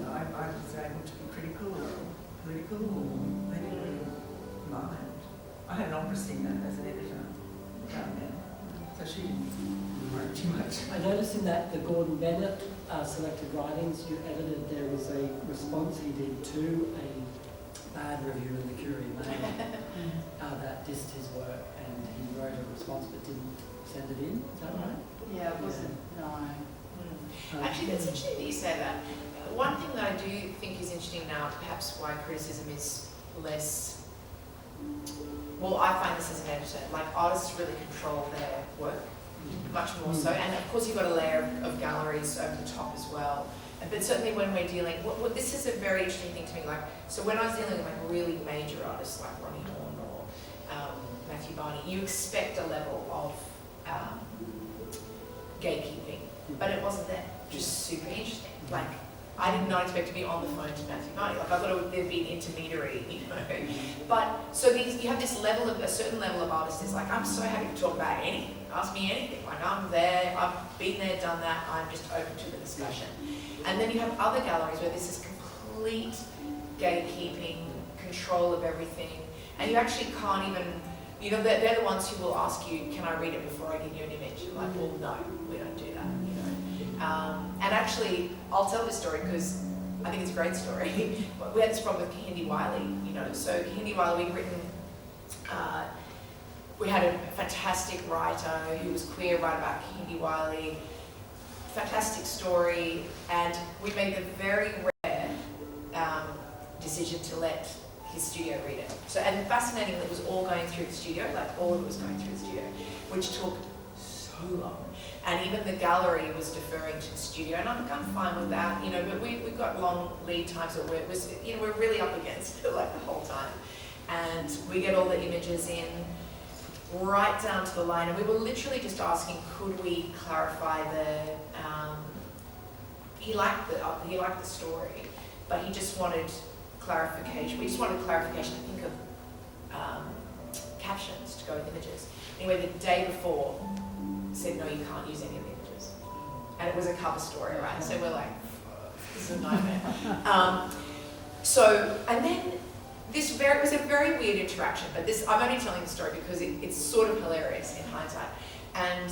I was able to be critical or political, or they didn't really mind. I had an opera singer as an editor down there, so she didn't worry too much. I noticed in that the Gordon Bennett selected writings you edited, there was a response he did to a bad review in the Curie Mail that dissed his work, and he wrote a response but didn't send it in. Is that right? Yeah, it wasn't, no. Actually, that's interesting that you say that. One thing that I do think is interesting now, perhaps why criticism is less, well, I find this as an editor, like artists really control their work, much more so, and of course you've got a layer of galleries over the top as well. But certainly when we're dealing, this is a very interesting thing to me, like, so when I was dealing with like really major artists like Ronnie Horn or Matthew Barney, you expect a level of gatekeeping, but it wasn't there, just super interesting. Like, I did not expect to be on the phone to Matthew Barney. Like, I thought there'd be an intermediary, But, so you have this level of, a certain level of artist is like, I'm so happy to talk about anything. Ask me anything. Like, I'm there, I've been there, done that, I'm just open to the discussion. And then you have other galleries where this is complete gatekeeping, control of everything, and you actually can't even, they're the ones who will ask you, can I read it before I give you an image? You're like, well, no, we don't do that, And actually, I'll tell this story because I think it's a great story. We had this problem with Kahindi Wiley, So Kahindi Wiley, we'd written, we had a fantastic writer who was queer, write about Kahindi Wiley, fantastic story, and we made the very rare decision to let his studio read it. So, and fascinatingly, it was all going through the studio, like all of it was going through the studio, which took so long. And even the gallery was deferring to the studio, and I'm fine with that, but we've got long lead times at work. We're really up against it like the whole time. And we get all the images in right down to the line, and we were literally just asking, could we clarify he liked the story, but he just wanted clarification. We just wanted clarification, I think, of captions to go with images. Anyway, the day before, said, no, you can't use any of the images. And it was a cover story, right? So we're like, this is a nightmare. And then it was a very weird interaction, but I'm only telling the story because it's sort of hilarious in hindsight. And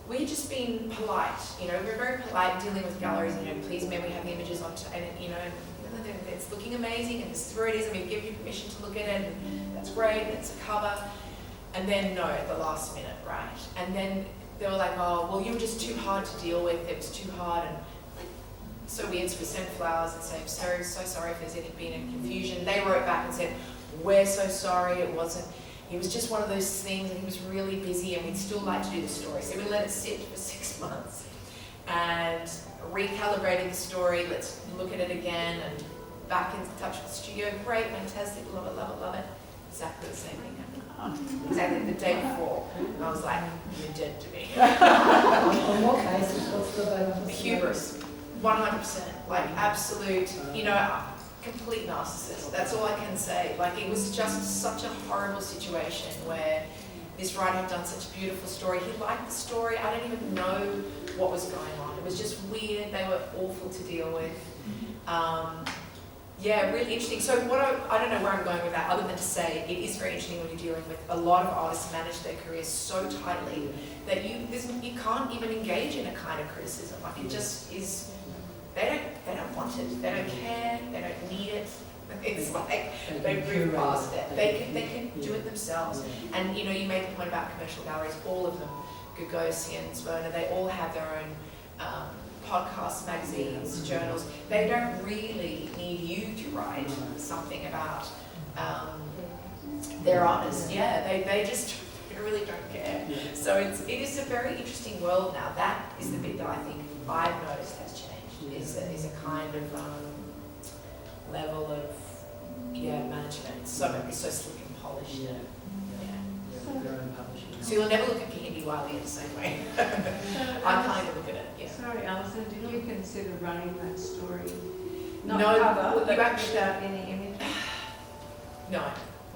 we had just been polite, we're very polite dealing with galleries, please may we have the images on, and it's looking amazing, and this is where it is, and we give you permission to look at it, and that's great, and it's a cover. And then no, at the last minute, right? And then they were like, oh, well, you were just too hard to deal with, it was too hard, and so we sent flowers and said, so sorry if there's been any confusion. They wrote back and said, we're so sorry, it wasn't, he was just one of those things, and he was really busy, and we'd still like to do the story. So we let it sit for 6 months and recalibrated the story. Let's look at it again, and back in touch with the studio. Great, fantastic, love it, love it, love it. Exactly the same thing happened. Exactly the day before. And I was like, you're dead to me. On what basis? What's the basis? Hubris. 100%. Like absolute, complete narcissist. That's all I can say. Like it was just such a horrible situation where this writer had done such a beautiful story. He liked the story. I don't even know what was going on. It was just weird. They were awful to deal with. Yeah, really interesting. So I don't know where I'm going with that, other than to say it is very interesting when you're dealing with a lot of artists manage their careers so tightly that you can't even engage in a kind of criticism. Like it just is. They don't want it. They don't care. They don't need it. It's like they move past it. They can do it themselves. And you made the point about commercial galleries. All of them, Gagosian, Werner, they all have their own podcasts, magazines, journals. They don't really need you to write something about their artists. Yeah, they just really don't care. So it is a very interesting world now. That is the bit that I think I've noticed has changed. Is a kind of level of management. It's so slick and polished. Yeah. Their own publishing. So you'll never look at Kahindi Wiley in the same way. I can't even look at it. Yeah. Sorry, Alison, did you consider running that story? No, cover, you but actually- without any image? No.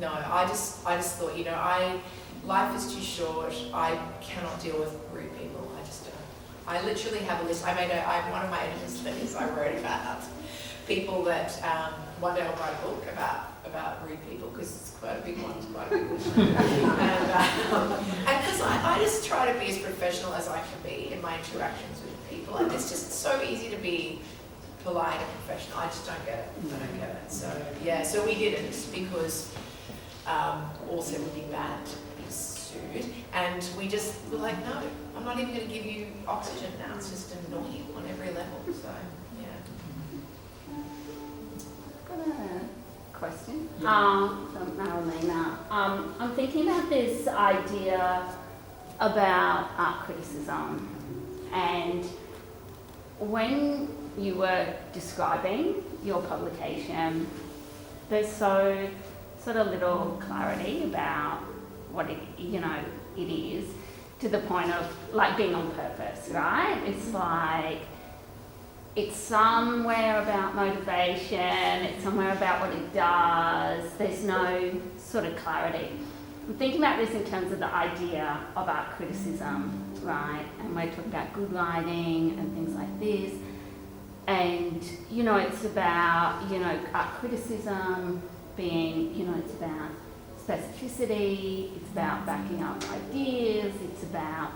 I just thought, life is too short. I cannot deal with rude people. I just don't. I literally have a list. I one of my editor's letters I wrote about people that one day I'll write a book about rude people, because it's quite a big one. It's quite a big one. And because I just try to be as professional as I can be in my interactions with people, and it's just so easy to be polite and professional. I just don't get it. I don't get it. So so we didn't, because also it would be bad to be sued, and we just were like, no, I'm not even going to give you oxygen now. It's just annoying on every level. So I've got a question from Marilena. I'm thinking about this idea about art criticism, and when you were describing your publication, there's so sort of little clarity about what it is, to the point of like being on purpose, right? It's like it's somewhere about motivation, it's somewhere about what it does. There's no sort of clarity. I'm thinking about this in terms of the idea of art criticism, right? And we're talking about good writing and things like this. And, it's about, art criticism being, it's about specificity, it's about backing up ideas, it's about,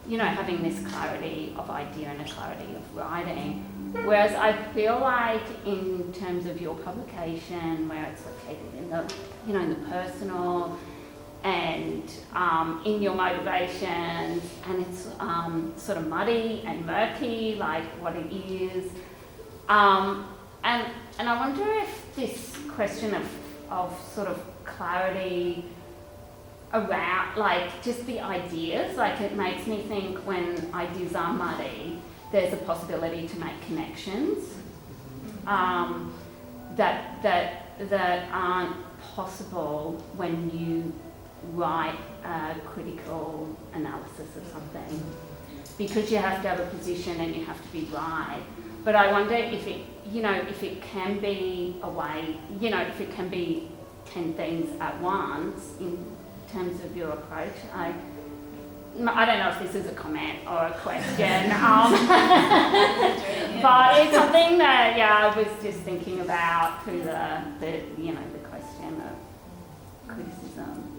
having this clarity of idea and a clarity of writing. Whereas I feel like in terms of your publication, where it's located in the, in the personal and in your motivations, and it's sort of muddy and murky, like what it is. And I wonder if this question of sort of clarity around, like, just the ideas, like, it makes me think when ideas are muddy, there's a possibility to make connections that aren't possible when you write a critical analysis of something, because you have to have a position and you have to be right. But I wonder if it, if it can be a way, if it can be 10 things at once in terms of your approach. I don't know if this is a comment or a question, but it's something that I was just thinking about through the question of criticism.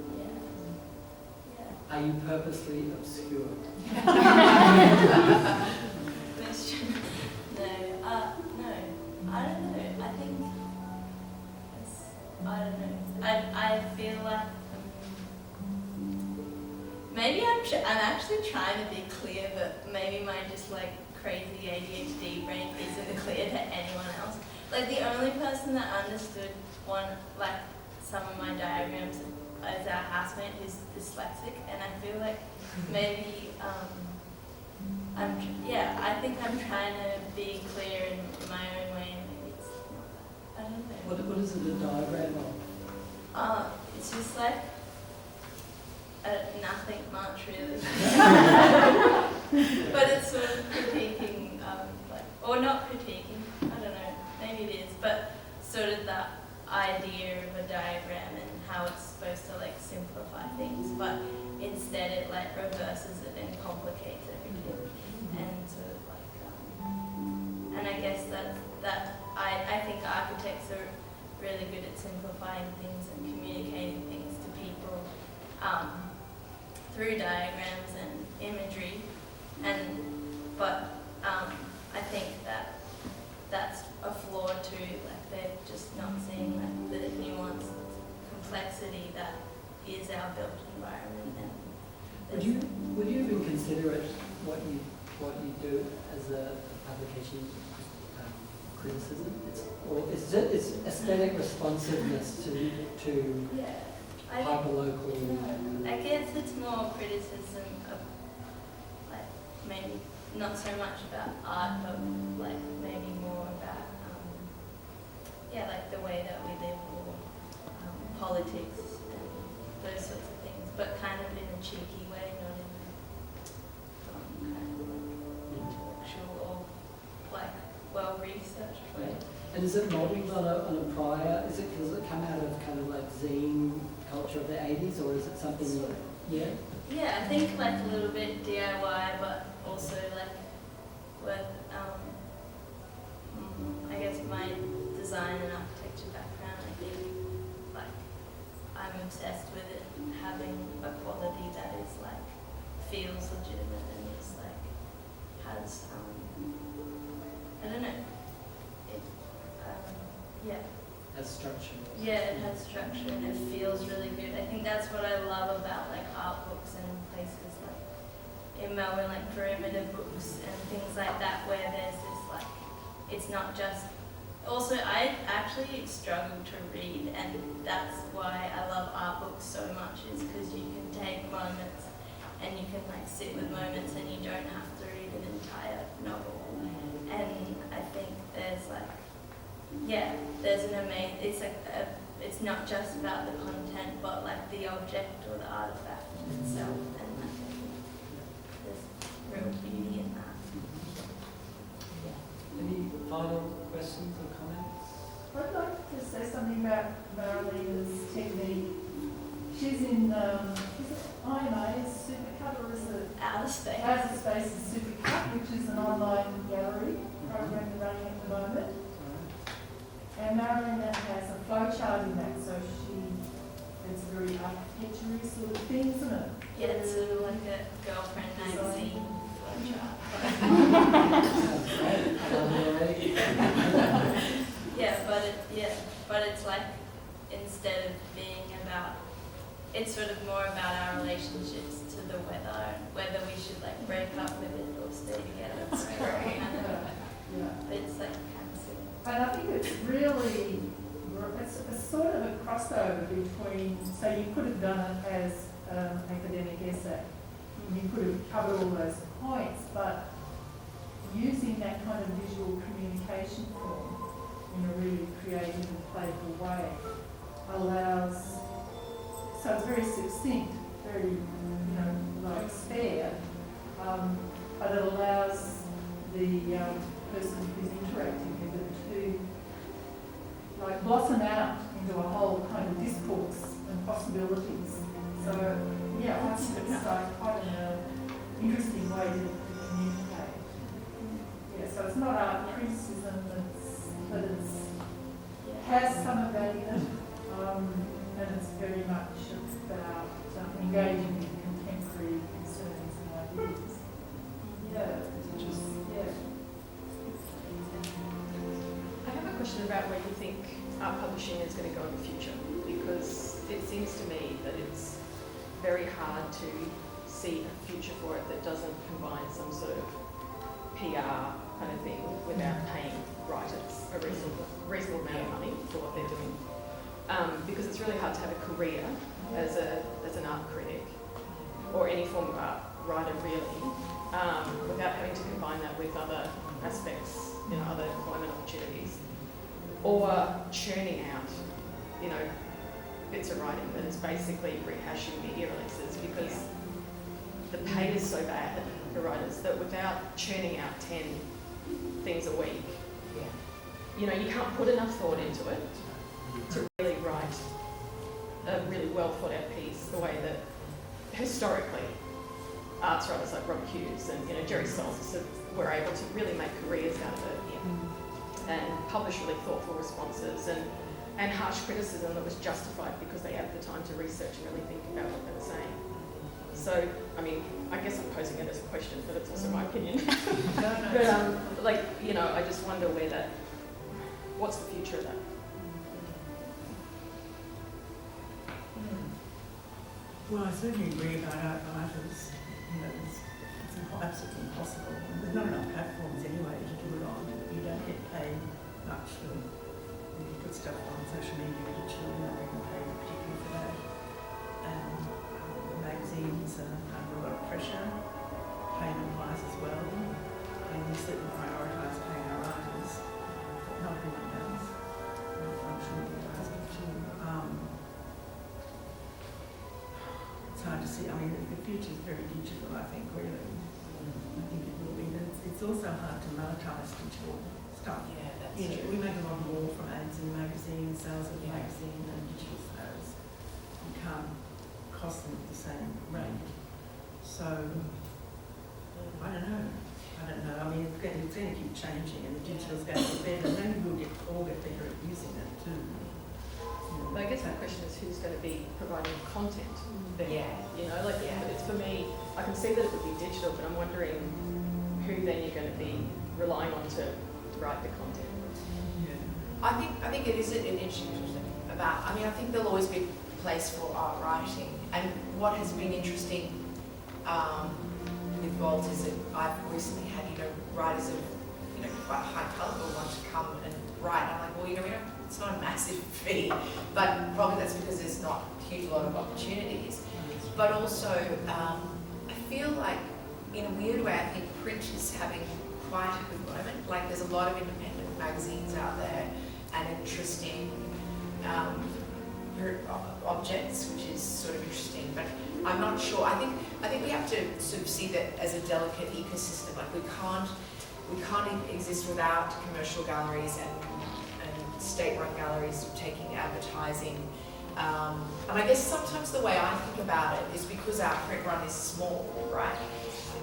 Are you purposely obscure? Question. No, I don't know. I think I don't know. I feel like maybe I'm actually trying to be clear, but maybe my just like crazy ADHD brain isn't clear to anyone else. Like the only person that understood some of my diagrams is our housemate who's dyslexic, and I feel like maybe I think I'm trying to be clear in my own way, and maybe it's not that. I don't know. What is it a diagram of? It's just like nothing much really, but it's sort of critiquing, or not critiquing. I don't know. Maybe it is, but sort of the idea of a diagram and how it's supposed to like simplify things, but instead it like reverses it and complicates everything, and sort of like, and I guess that I think architects are really good at simplifying things and communicating things to people through diagrams and imagery, but I think that's a flaw too. Like they're just not seeing like the nuanced complexity that is our built environment. And would you even consider it what you do as a publication criticism? It's aesthetic responsiveness to hyperlocal. I guess it's more criticism of like maybe not so much about art, but like maybe more about like the way that we live, or politics and those sorts of things, but kind of in a cheeky way, not in a kind of like intellectual or like well-researched way. And is it modelled on a prior? Does it come out of kind of like zine culture of the 80s, or is it something? Yeah. Yeah, I think like a little bit DIY, but also like with I guess my design and architecture background. I think like I'm obsessed with it having a quality that is like feels legitimate and is like has I don't know. Has structure. Yeah, it has structure and it feels really good. I think that's what I love about like art books and places like in Melbourne, like perimeter books and things like that, where there's this like, it's not just, also I actually struggle to read, and that's why I love art books so much, is because you can take moments and you can like sit with moments and you don't have to read an entire novel. And I think there's like, there's an amazing, it's like it's not just about the content, but like the object or the artifact itself, and I think there's real beauty in that. Any final questions or comments? I'd like to say something about Marilena's technique. She's in, is it IMA, Supercut, or is it? Outer Space. Outer Space is Supercut, which is an online gallery program running at the moment. And Marilena has a flowchart in that, so it's a very architecture-y sort of thing, isn't it? Yeah, it's sort of like a girlfriend magazine flowchart. But it's like, instead of being about, it's sort of more about our relationships to the weather, and whether we should like break up with it or stay together. It's like kind of silly. And I think it's really, it's sort of a crossover between, so you could have done it as an academic essay, and you could have covered all those points, but using that kind of visual communication form in a really creative and playful way allows, so it's very succinct, very, like spare, but it allows the person who's interacting with it to like blossom out into a whole kind of discourse and possibilities. So I think it's like quite an interesting way to communicate. Yeah, so it's not art criticism, but it has some of that in it, and it's very much about engaging with contemporary concerns and ideas. I have a question about where you think art publishing is going to go in the future, because it seems to me that it's very hard to see a future for it that doesn't combine some sort of PR kind of thing without paying writers a reasonable amount of money for what they're doing. Because it's really hard to have a career as an art critic, or any form of art writer really, without having to combine that with other aspects, other employment opportunities, or churning out, bits of writing that is basically rehashing media releases, because the pay is so bad for writers that without churning out 10 things a week, you can't put enough thought into it to really write a really well thought out piece the way that historically arts writers like Robert Hughes and Jerry Saltz were able to really make careers out of it and publish really thoughtful responses and harsh criticism that was justified because they had the time to research and really think about what they were saying. So, I guess I'm posing it as a question, but it's also my opinion. But I just wonder what's the future of that? Well, I certainly agree about art writers. It's absolutely impossible. There's not enough platforms anyway to do it on. You don't get paid much for when you put stuff on social media to children. They can pay particularly for that. And magazines are under a lot of pressure, payment-wise as well. And we certainly prioritise paying our writers. Not everyone does. I'm sure you guys do too. It's hard to see. The future is very digital, I think, really. I think it will be. It's also hard to monetise digital stuff. Yeah, that's true. We make a lot more from ads in magazines, sales of the magazine, and digital sales. You can't cost them at the same rate. So, I don't know. It's going to keep changing, and the digital's going to get better. And maybe we'll all get better at using it too. But I guess my question is who's going to be providing content then? It's for me, I can see that it would be digital, but I'm wondering who then you're going to be relying on to write the content. I think it is an interesting about. I think there'll always be a place for art writing, and what has been interesting with Volt is that I've recently had writers of quite high caliber want to come and write. I'm like, well, it's not a massive fee, but probably that's because there's not a huge lot of opportunities. But also, I feel like in a weird way, I think print is having quite a good moment. Like there's a lot of independent magazines out there and interesting objects, which is sort of interesting. But I'm not sure. I think we have to sort of see that as a delicate ecosystem. Like we can't exist without commercial galleries and state-run galleries taking advertising. And I guess sometimes the way I think about it is because our print run is small, right?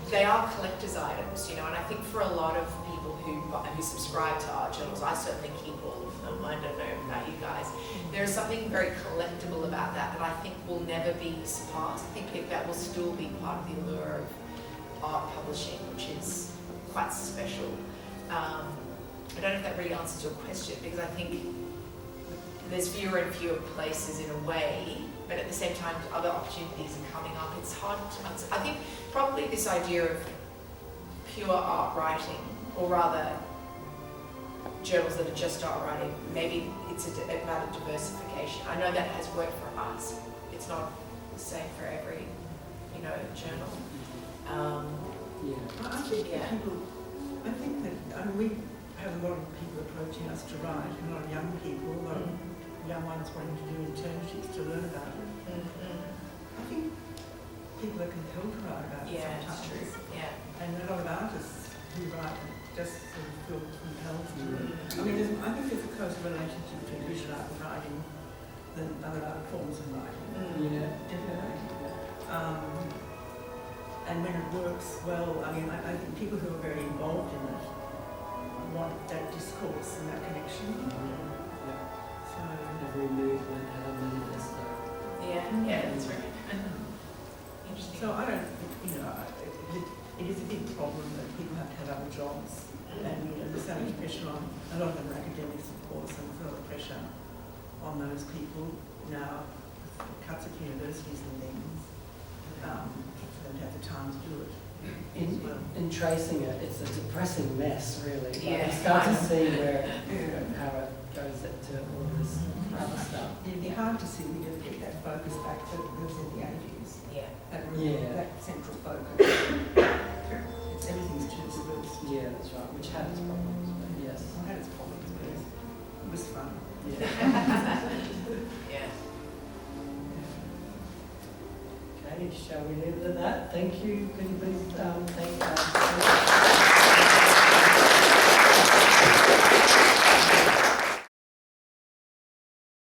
They are collector's items, and I think for a lot of people who subscribe to art journals, I certainly keep all of them. I don't know about you guys. There is something very collectible about that I think will never be surpassed. I think that will still be part of the allure of art publishing, which is quite special. I don't know if that really answers your question, because I think there's fewer and fewer places in a way, but at the same time other opportunities are coming up. It's hard to answer. I think probably this idea of pure art writing, or rather journals that are just art writing, maybe it's about a diversification. I know that has worked for us. It's not the same for every, journal. I think that we have a lot of people approaching us to write, a lot of young people, a lot of young ones wanting to do internships to learn about it. I think people are compelled to write about it sometimes. That's true. Yeah. And a lot of artists who write just sort of feel compelled to do it. I think there's a close relationship between visual art and writing than other art forms of writing. Definitely. And when it works well, I think people who are very involved in it want that discourse and that connection. So every movement had a manifesto. Yeah, that's right. Interesting. So I don't, it is a big problem that people have to have other jobs, and there's so much pressure on a lot of them are academics, of course, and there's a lot of pressure on those people now, cuts at universities and things, for them to have the time to do it. In tracing it, it's a depressing mess, really. Yeah. You start to see how it goes juxtapose it to all this other stuff. It'd be hard to see we just get that focus back to the 80s. Yeah. That, Yeah. that central focus. It's, everything's too diverse. Yeah, that's right, which had its problems, but yes. I had its problems, but it was fun. Yeah. Yeah. Okay, shall we leave it at that? Thank you. Can you please thank